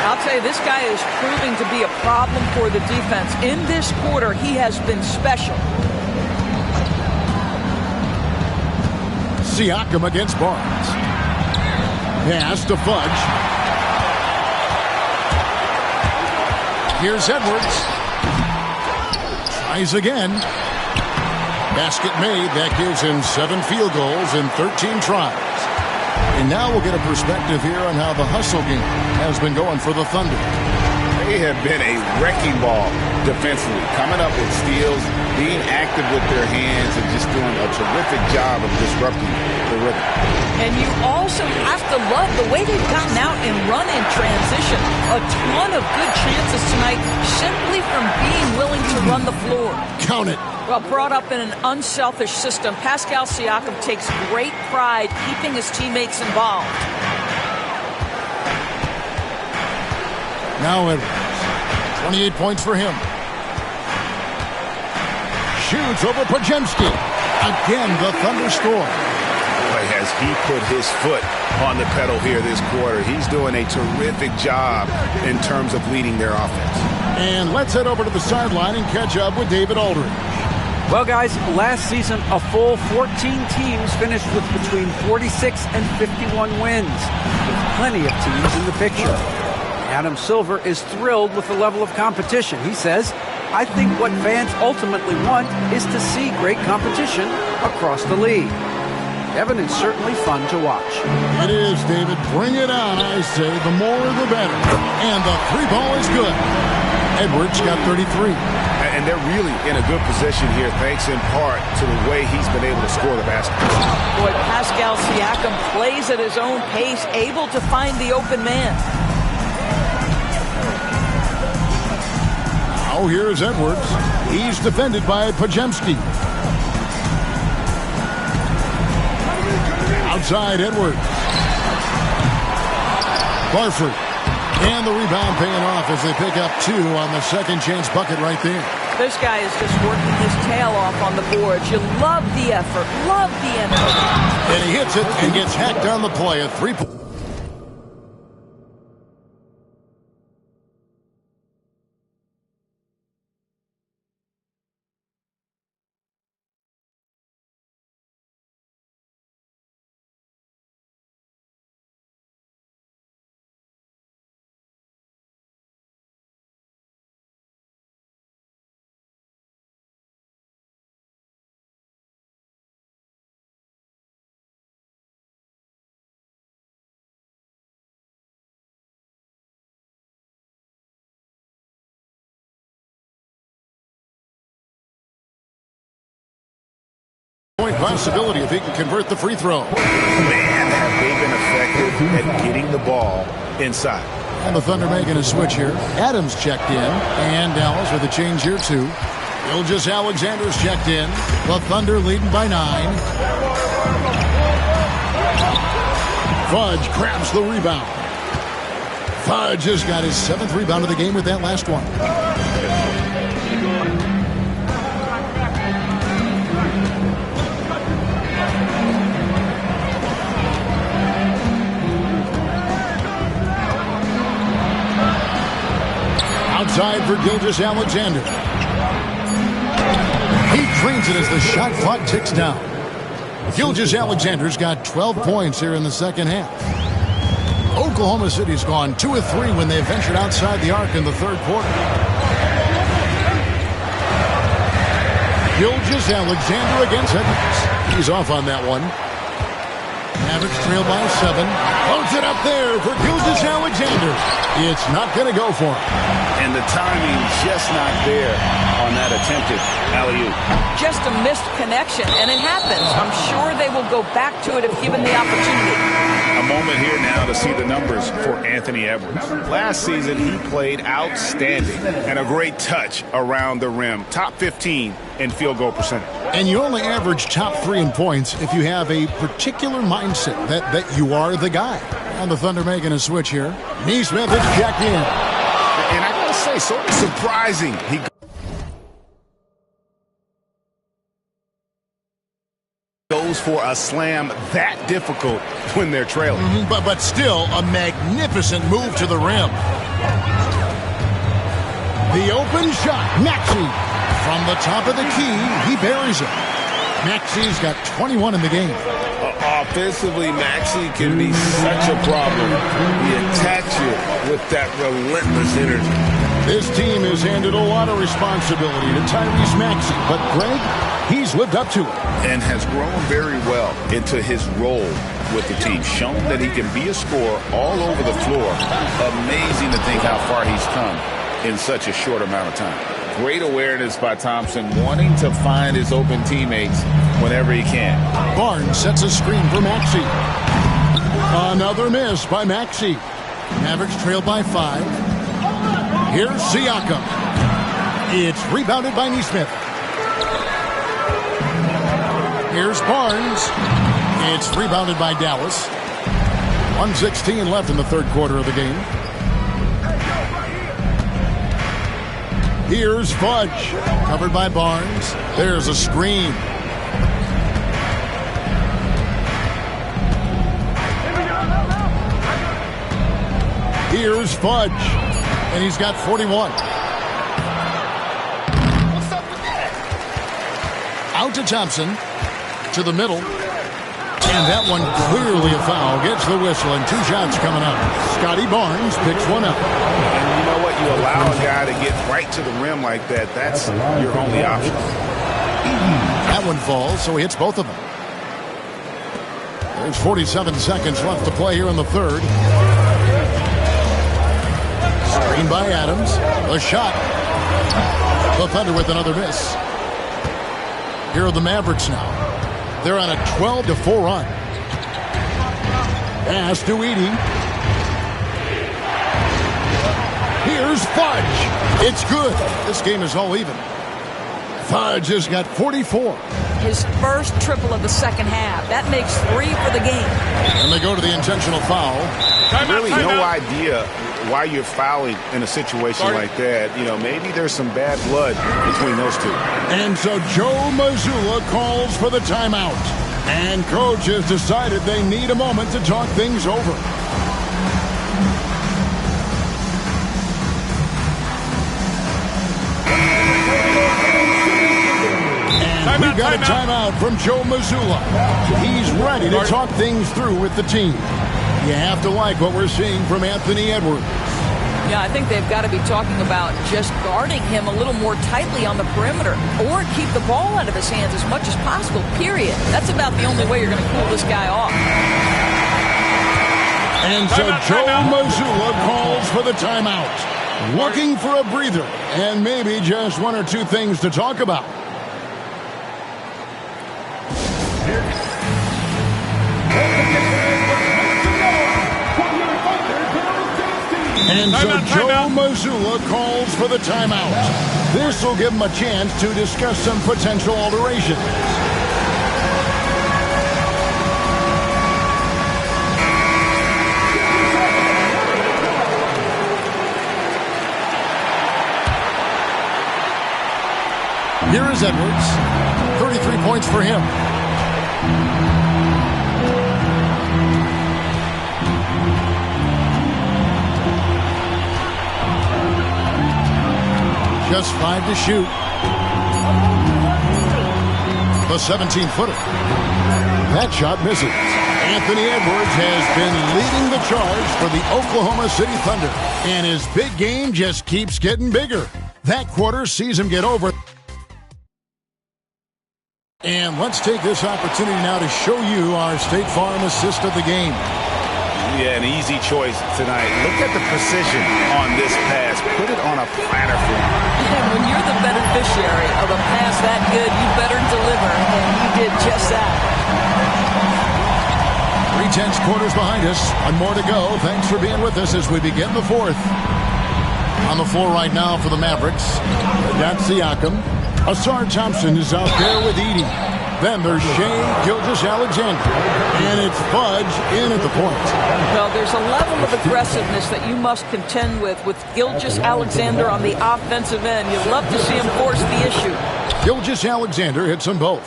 I'll tell you, this guy is proving to be a problem for the defense. In this quarter, he has been special. Siakam against Barnes. Pass to Fudge. Here's Edwards. Tries again. Basket made. That gives him 7 field goals in 13 tries. And now we'll get a perspective here on how the hustle game has been going for the Thunder. They have been a wrecking ball defensively, coming up with steals, being active with their hands, and just doing a terrific job of disrupting the rhythm. And you also have to love the way they've gotten out and run in transition. A ton of good chances tonight simply from being willing to run the floor. Count it. Well, brought up in an unselfish system, Pascal Siakam takes great pride keeping his teammates involved. Now Edwards. 28 points for him. Shoots over Podziemski. Again, the Thunder score. Boy, has he put his foot on the pedal here this quarter. He's doing a terrific job in terms of leading their offense. And let's head over to the sideline and catch up with David Aldridge. Well, guys, last season, a full 14 teams finished with between 46 and 51 wins, with plenty of teams in the picture. Adam Silver is thrilled with the level of competition. He says, I think what fans ultimately want is to see great competition across the league. Evan, is certainly fun to watch. It is, David. Bring it on, I say. The more, the better. And the 3-ball is good. Edwards got 33. And they're really in a good position here, thanks in part to the way he's been able to score the basketball. Boy, Pascal Siakam plays at his own pace, able to find the open man. Now here's Edwards. He's defended by Podziemski. Outside Edwards. Barford. And the rebound paying off as they pick up 2 on the second chance bucket right there. This guy is just working his tail off on the boards. You love the effort, love the energy. And he hits it and gets hacked on the play. A 3-point. Possibility if he can convert the free throw. Man, have they been effective at getting the ball inside. And the Thunder making a switch here. Adams checked in, and Dallas with a change here too. Gilgeous-Alexander's checked in. The Thunder leading by 9. Fudge grabs the rebound. Fudge has got his 7th rebound of the game with that last one. Outside for Gilgeous-Alexander. He drains it as the shot clock ticks down. Gilgeous-Alexander's got 12 points here in the second half. Oklahoma City's gone 2 of 3 when they ventured outside the arc in the third quarter. Gilgeous-Alexander against Edwards. He's off on that one. Mavericks trail by 7. Loads it up there for Gilgeous-Alexander. It's not going to go for him. And the timing just not there on that attempted alley-oop. Just a missed connection, and it happens. I'm sure they will go back to it if given the opportunity. A moment here now to see the numbers for Anthony Edwards. Last season, he played outstanding and a great touch around the rim. Top 15 in field goal percentage. And you only average top 3 in points if you have a particular mindset that you are the guy. And the Thunder making a switch here. Neesmith is checked in. And I gotta say, sort of surprising. He for a slam that difficult when they're trailing. But still, a magnificent move to the rim. The open shot, Maxey. From the top of the key, he buries it. Maxey's got 21 in the game. Offensively, Maxey can be such a problem. He attacks you with that relentless energy. This team has handed a lot of responsibility to Tyrese Maxey, but Greg, he's lived up to it. And has grown very well into his role with the team. Shown that he can be a scorer all over the floor. Amazing to think how far he's come in such a short amount of time. Great awareness by Thompson, wanting to find his open teammates whenever he can. Barnes sets a screen for Maxey. Another miss by Maxey. Mavericks trail by 5. Here's Siakam. It's rebounded by Nesmith. Here's Barnes. It's rebounded by Dallas. 1:16 left in the third quarter of the game. Here's Fudge, covered by Barnes. There's a screen. Here's Fudge, and he's got 41. Out to Thompson, to the middle. And that one clearly a foul. Gets the whistle, and 2 shots coming up. Scotty Barnes picks one up. And you know what? You allow a guy to get right to the rim like that. That's your only option. That one falls, so he hits both of them. There's 47 seconds left to play here in the third. Screen by Adams. A shot. The Thunder with another miss. Here are the Mavericks now. They're on a 12-4 run. Pass to Edey. Here's Fudge. It's good. This game is all even. Fudge has got 44. His first triple of the second half. That makes 3 for the game. And they go to the intentional foul. Really no idea why you're fouling in a situation like that. You know, maybe there's some bad blood between those two. And so Joe Mazzulla calls for the timeout. And coach has decided they need a moment to talk things over. And we've got a timeout from Joe Mazzulla. He's ready to talk things through with the team. You have to like what we're seeing from Anthony Edwards. Yeah, I think they've got to be talking about just guarding him a little more tightly on the perimeter or keep the ball out of his hands as much as possible, period. That's about the only way you're going to cool this guy off. And so Joe Mazzulla calls for the timeout. Looking for a breather and maybe just 1 or 2 things to talk about. And so Joe Mazzulla calls for the timeout. This will give him a chance to discuss some potential alterations. Here is Edwards. 33 points for him. Just 5 to shoot. The 17-footer. That shot misses. Anthony Edwards has been leading the charge for the Oklahoma City Thunder. And his big game just keeps getting bigger. That quarter sees him get over. And let's take this opportunity now to show you our State Farm assist of the game. Yeah, an easy choice tonight. Look at the precision on this pass. Put it on a platter for him. And when you're the beneficiary of a pass that good, you better deliver, and he did just that. 3/10 quarters behind us. 1 more to go. Thanks for being with us as we begin the fourth. On the floor right now for the Mavericks, got Siakam. Asar Thompson is out there with Edey. Then there's Shai Gilgeous-Alexander. And it's Fudge in at the point. Well, there's a level of aggressiveness that you must contend with Gilgeous-Alexander on the offensive end. You'd love to see him force the issue. Gilgeous-Alexander hits them both.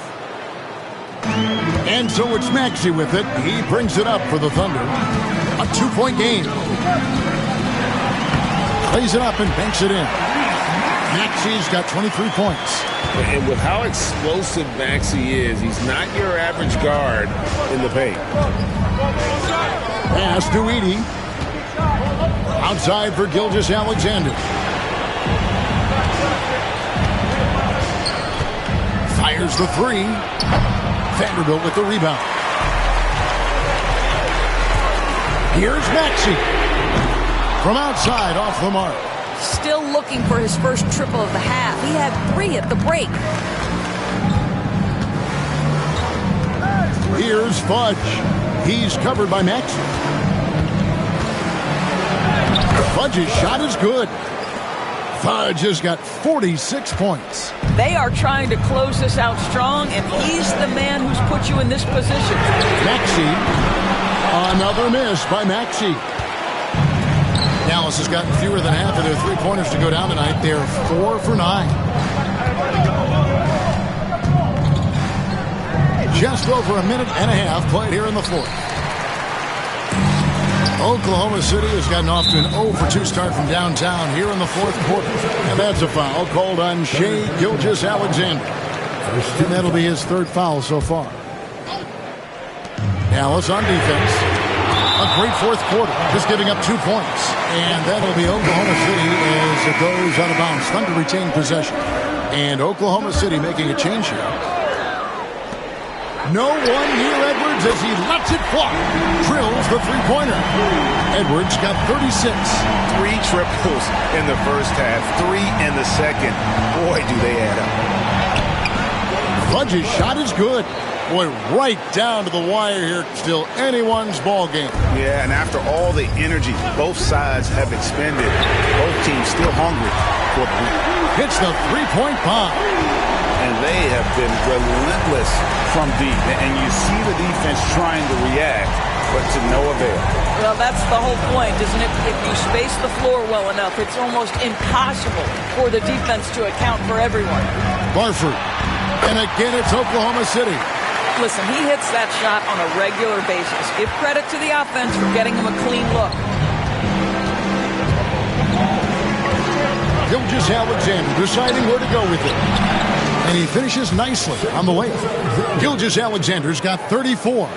And so it's Maxey with it. He brings it up for the Thunder. A 2-point game. Plays it up and banks it in. Maxey's got 23 points. And with how explosive Maxey is, he's not your average guard in the paint. Pass to Edey. Outside for Gilgeous-Alexander. Fires the three. Vanderbilt with the rebound. Here's Maxey. From outside, off the mark. Still looking for his first triple of the half. He had 3 at the break. Here's Fudge. He's covered by Maxey. Fudge's shot is good. Fudge has got 46 points. They are trying to close this out strong, and he's the man who's put you in this position. Maxey. Another miss by Maxey. Dallas has gotten fewer than half of their three-pointers to go down tonight. They're 4 for 9. Just over a minute and a half played here in the fourth. Oklahoma City has gotten off to an 0 for 2 start from downtown here in the fourth quarter. And that's a foul called on Shai Gilgeous-Alexander. And that'll be his 3rd foul so far. Dallas on defense. A great fourth quarter, just giving up 2 points. And that'll be Oklahoma City as it goes out of bounds. Thunder retain possession. And Oklahoma City making a change here. No one near Edwards as he lets it fly. Drills the three-pointer. Edwards got 36. 3 triples in the first half, 3 in the second. Boy, do they add up. Fudge's shot is good. Boy, right down to the wire here. Still anyone's ball game. Yeah, and after all the energy both sides have expended, both teams still hungry for the win. Hits the three-point bomb. And they have been relentless from deep. And you see the defense trying to react, but to no avail. Well, that's the whole point, isn't it? If you space the floor well enough, it's almost impossible for the defense to account for everyone. Barford. And again, it's Oklahoma City. Listen, he hits that shot on a regular basis. Give credit to the offense for getting him a clean look. Gilgeous-Alexander deciding where to go with it. And he finishes nicely on the way. Gilgeous-Alexander's got 34.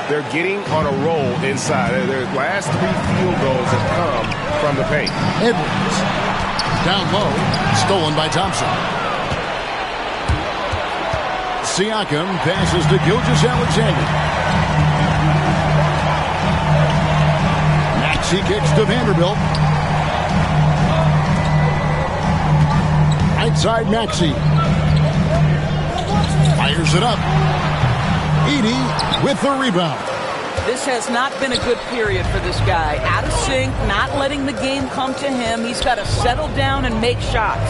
They're getting on a roll inside. Their last 3 field goals have come from the paint. Edwards. Down low. Stolen by Thompson. Siakam passes to Gilgeous-Alexander. Maxey kicks to Vanderbilt. Outside Maxey. Fires it up. Edey with the rebound. This has not been a good period for this guy. Out of sync, not letting the game come to him. He's got to settle down and make shots.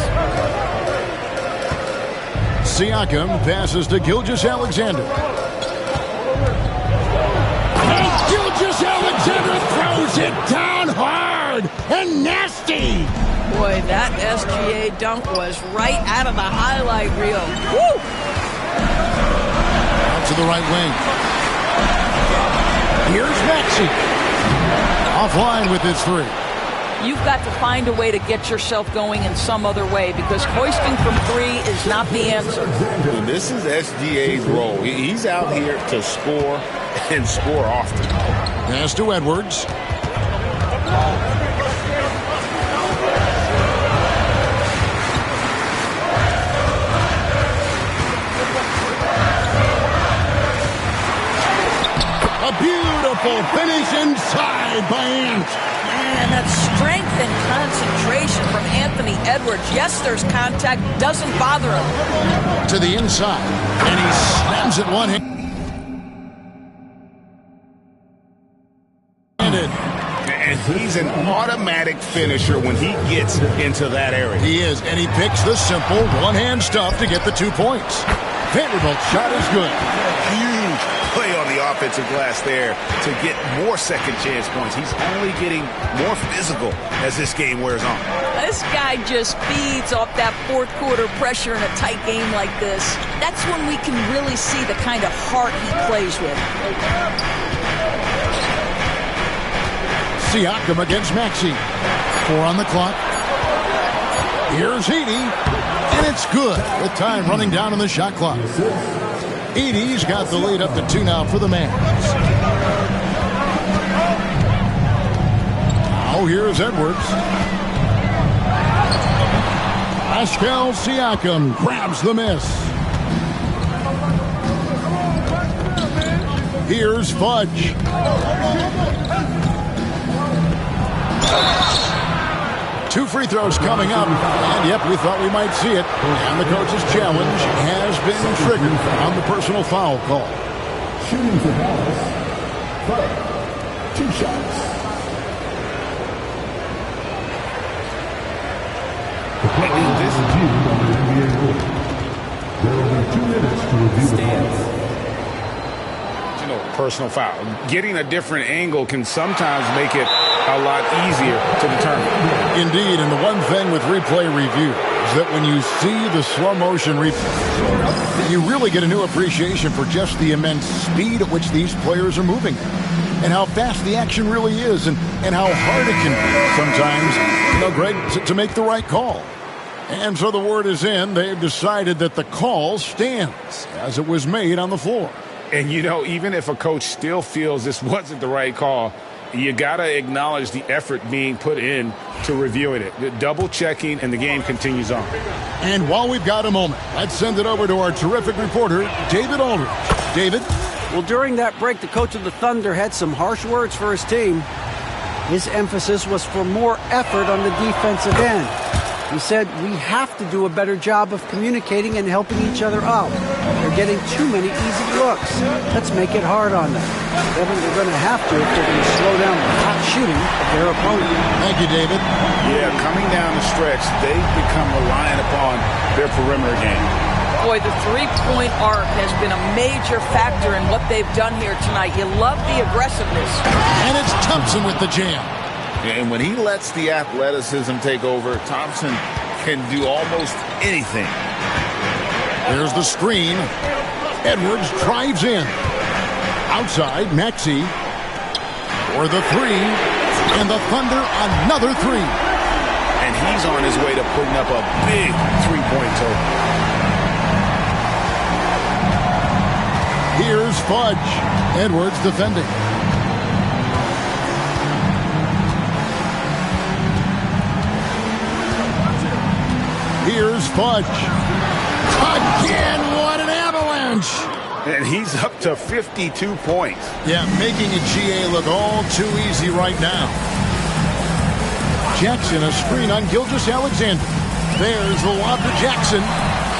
Siakam passes to Gilgeous-Alexander. And Gilgeous-Alexander throws it down hard and nasty. Boy, that SGA dunk was right out of the highlight reel. Woo! Out to the right wing. Here's Maxey. Offline with his 3. You've got to find a way to get yourself going in some other way because hoisting from 3 is not the answer. And this is SGA's role. He's out here to score and score often. Pass to Edwards. A beautiful finish inside by Ant. Man, that strength and concentration from Anthony Edwards. Yes, there's contact. Doesn't bother him. To the inside. And he slams it one hand. And he's an automatic finisher when he gets into that area. He is. And he picks the simple one-hand stuff to get the 2 points. Vanderbilt's shot is good. Huge play on the offensive glass there to get more second chance points. He's only getting more physical as this game wears on. This guy just feeds off that fourth quarter pressure in a tight game like this. That's when we can really see the kind of heart he plays with. Siakam against Maxey. 4 on the clock. Here's Edey, and it's good with time running down on the shot clock. Edey's got the lead up to 2 now for the Mavs. Now here's Edwards. Pascal Siakam grabs the miss. Here's Fudge. Two free throws coming up, and yep, we thought we might see it. And the coach's challenge has been triggered on the personal foul call. Shooting for Dallas. Bud, 2 shots. The play is reviewed under NBA rule. There will be 2 minutes to review the play. Personal foul. Getting a different angle can sometimes make it a lot easier to determine. Indeed, and the one thing with replay review is that when you see the slow motion replay, you really get a new appreciation for just the immense speed at which these players are moving and how fast the action really is and how hard it can be sometimes, Greg, to make the right call. And so the word is in. They've decided that the call stands as it was made on the floor. And, even if a coach still feels this wasn't the right call, you got to acknowledge the effort being put in to reviewing it. Double checking, and the game continues on. And while we've got a moment, let's send it over to our terrific reporter, David Aldridge. David? Well, during that break, the coach of the Thunder had some harsh words for his team. His emphasis was for more effort on the defensive end. He said, we have to do a better job of communicating and helping each other out. They're getting too many easy looks. Let's make it hard on them. They're going to have to if they're going to slow down the hot shooting of their opponent. Thank you, David. Yeah, coming down the stretch, they've become reliant upon their perimeter game. Boy, the three-point arc has been a major factor in what they've done here tonight. You love the aggressiveness. And it's Thompson with the jam. And when he lets the athleticism take over, Thompson can do almost anything. There's the screen. Edwards drives in. Outside, Maxey for the 3. And the Thunder another 3. And he's on his way to putting up a big three-point total. Here's Fudge. Edwards defending. Here's Fudge. Again, what an avalanche! And he's up to 52 points. Yeah, making a GA look all too easy right now. Jackson, a screen on Gilgeous-Alexander. There's the lob to Jackson.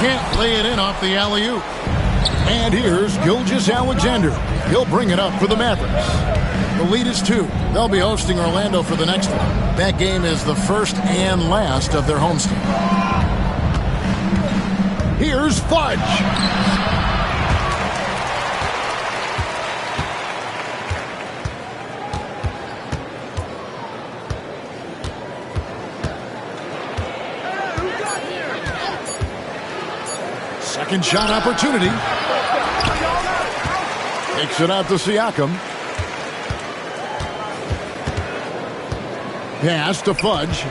Can't lay it in off the alley-oop. And here's Gilgeous-Alexander. He'll bring it up for the Mavericks. The lead is 2. They'll be hosting Orlando for the next one. That game is the first and last of their homestand. Here's Fudge. Second shot opportunity. Takes it out to Siakam. Pass to Fudge.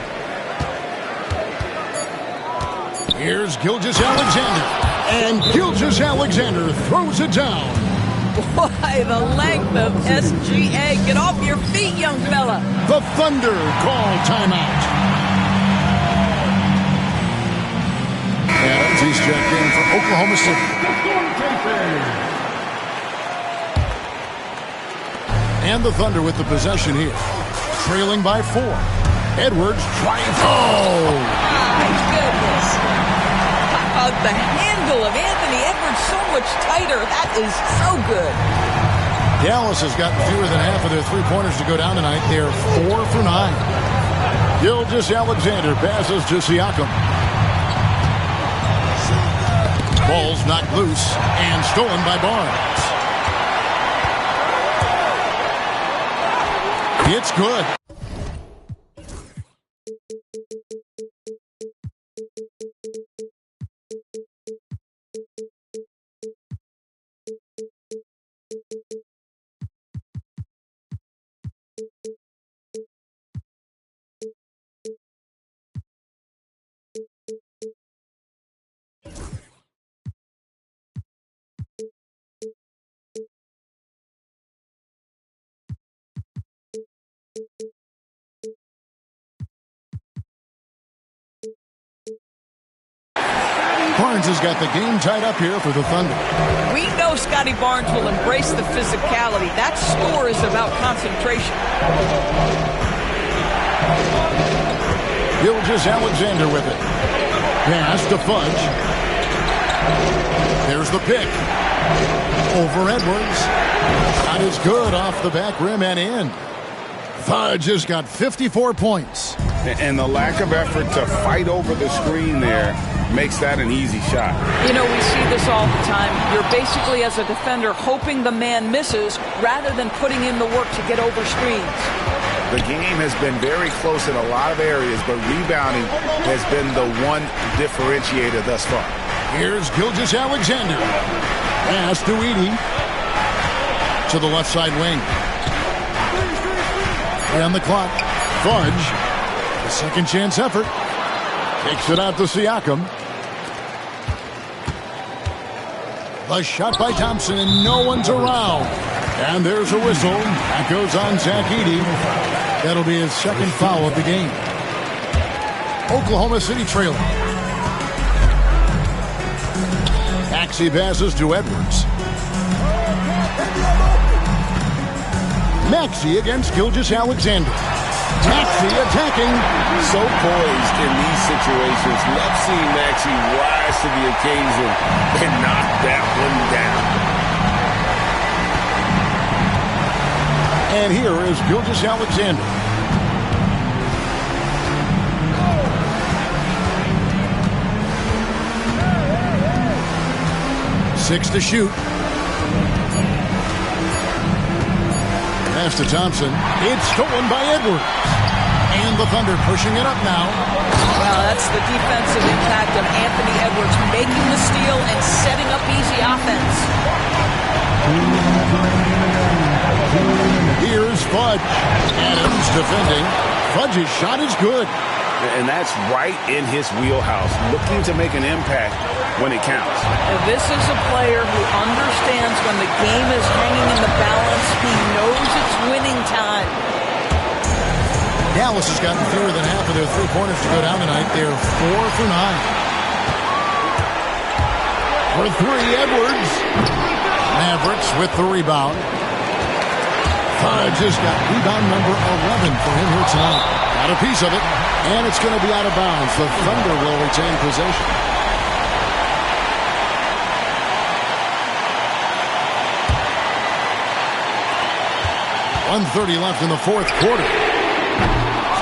Here's Gilgeous-Alexander. And Gilgeous-Alexander throws it down. Boy, the length of SGA. Get off your feet, young fella. The Thunder call timeout. Adams, he's checked in for Oklahoma City. And the Thunder with the possession here. Trailing by 4. Edwards trying. Oh! My goodness. The handle of Anthony Edwards so much tighter. That is so good. Dallas has gotten fewer than half of their three-pointers to go down tonight. They're 4 for 9. Gilgeous-Alexander passes to Siakam. Ball's knocked loose and stolen by Barnes. It's good. Barnes has got the game tied up here for the Thunder. We know Scotty Barnes will embrace the physicality. That score is about concentration. Gilgeous-Alexander with it. Pass to Fudge. There's the pick. Over Edwards. Shot is good off the back rim and in. Fudge has got 54 points. And the lack of effort to fight over the screen there makes that an easy shot. You know, we see this all the time. You're basically, as a defender, hoping the man misses rather than putting in the work to get over screens. The game has been very close in a lot of areas, but rebounding has been the one differentiator thus far. Here's Gilgeous-Alexander. Pass to Edey. To the left side wing. On the clock. Fudge. A second chance effort. Takes it out to Siakam. The shot by Thompson, and no one's around. And there's a whistle. That goes on Zach Edey. That'll be his second foul of the game. Oklahoma City trailing. Maxey passes to Edwards. Maxey against Gilgeous-Alexander. Maxey attacking. So poised in these situations. Love seeing Maxey rise to the occasion and knock that one down. And here is Gilgeous-Alexander. Six to shoot. Pass to Thompson. It's stolen by Edwards. And the Thunder pushing it up now. Well, that's the defensive impact of Anthony Edwards making the steal and setting up easy offense. Here's Fudge. Adams defending. Fudge's shot is good. And that's right in his wheelhouse, looking to make an impact when it counts. And this is a player who understands when the game is hanging in the balance. He knows it's winning time. Dallas has gotten fewer than half of their three-pointers to go down tonight. They're 4 for 9. For three, Edwards. Mavericks with the rebound. Fudge has got rebound number 11 for him here tonight. Got a piece of it, and it's going to be out of bounds. The Thunder will retain possession. .130 left in the fourth quarter.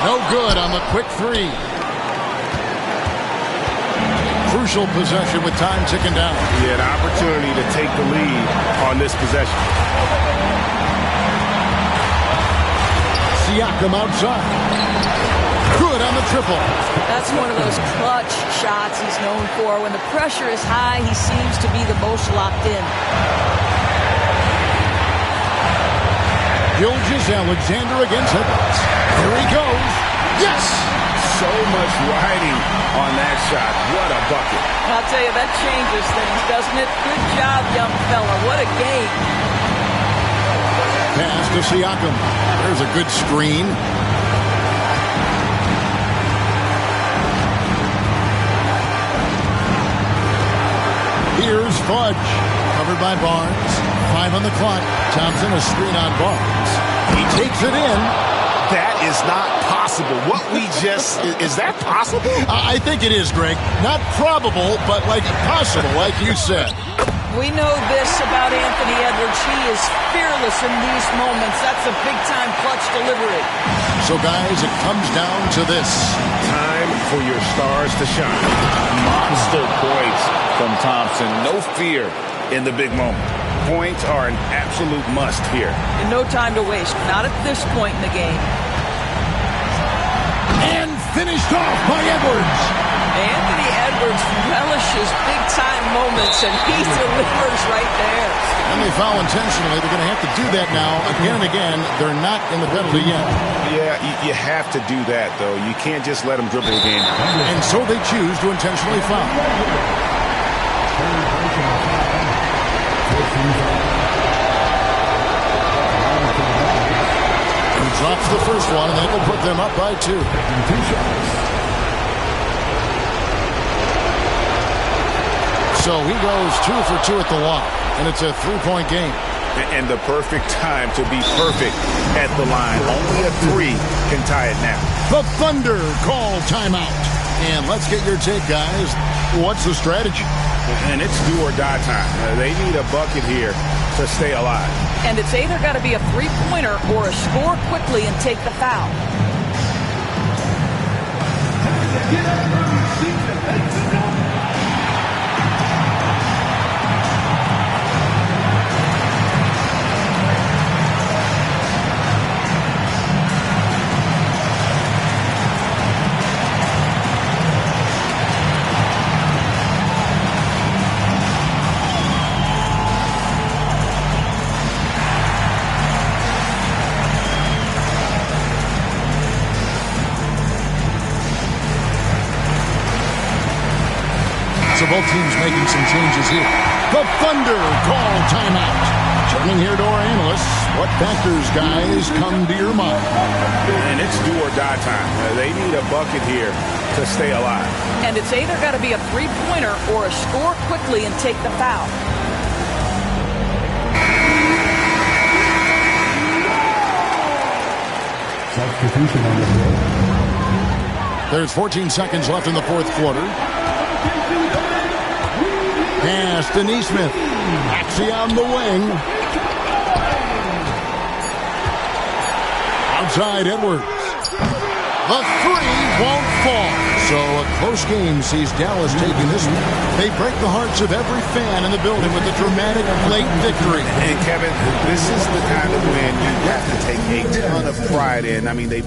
No good on the quick three. Crucial possession with time ticking down. He had an opportunity to take the lead on this possession. Siakam outside. Good on the triple. That's one of those clutch shots he's known for. When the pressure is high, he seems to be the most locked in. Gilgeous-Alexander against Edwards. Here he goes. Yes! So much riding on that shot. What a bucket. I'll tell you, that changes things, doesn't it? Good job, young fella. What a game. Pass to Siakam. There's a good screen. Here's Fudge. Covered by Barnes. 5 on the clock. Thompson, a screen on Barnes. He takes it in. That is not possible. What we just... is that possible? I think it is, Greg. Not probable, but like possible, like you said. We know this about Anthony Edwards. He is fearless in these moments. That's a big-time clutch delivery. So, guys, it comes down to this. Time for your stars to shine. Monster points from Thompson. No fear in the big moment. Points are an absolute must here. And no time to waste. Not at this point in the game. And finished off by Edwards. Anthony Edwards relishes big-time moments, and he delivers right there. And they foul intentionally. They're going to have to do that now again and again. They're not in the penalty yet. Yeah, you have to do that, though. You can't just let them dribble the game. And so they choose to intentionally foul. He drops the first one, and that will put them up by 2. So he goes 2 for 2 at the line, and it's a 3-point game. And the perfect time to be perfect at the line. Only a 3 can tie it now. The Thunder call timeout. And let's get your take, guys. What's the strategy? And it's do or die time. They need a bucket here to stay alive. And it's either got to be a three-pointer or a score quickly and take the foul. So both teams making some changes here. The Thunder call timeout. Turning here to our analysts. What factors, guys, come to your mind? And it's do or die time. They need a bucket here to stay alive. And it's either got to be a three-pointer or a score quickly and take the foul. Substitution on the floor. There's 14 seconds left in the fourth quarter. Pass to Neesmith. Axie on the wing. Outside Edwards. The 3 won't fall. So a close game sees Dallas taking this one. They break the hearts of every fan in the building with a dramatic late victory. And Kevin, this is the kind of win you have to take a ton of pride in. I mean, they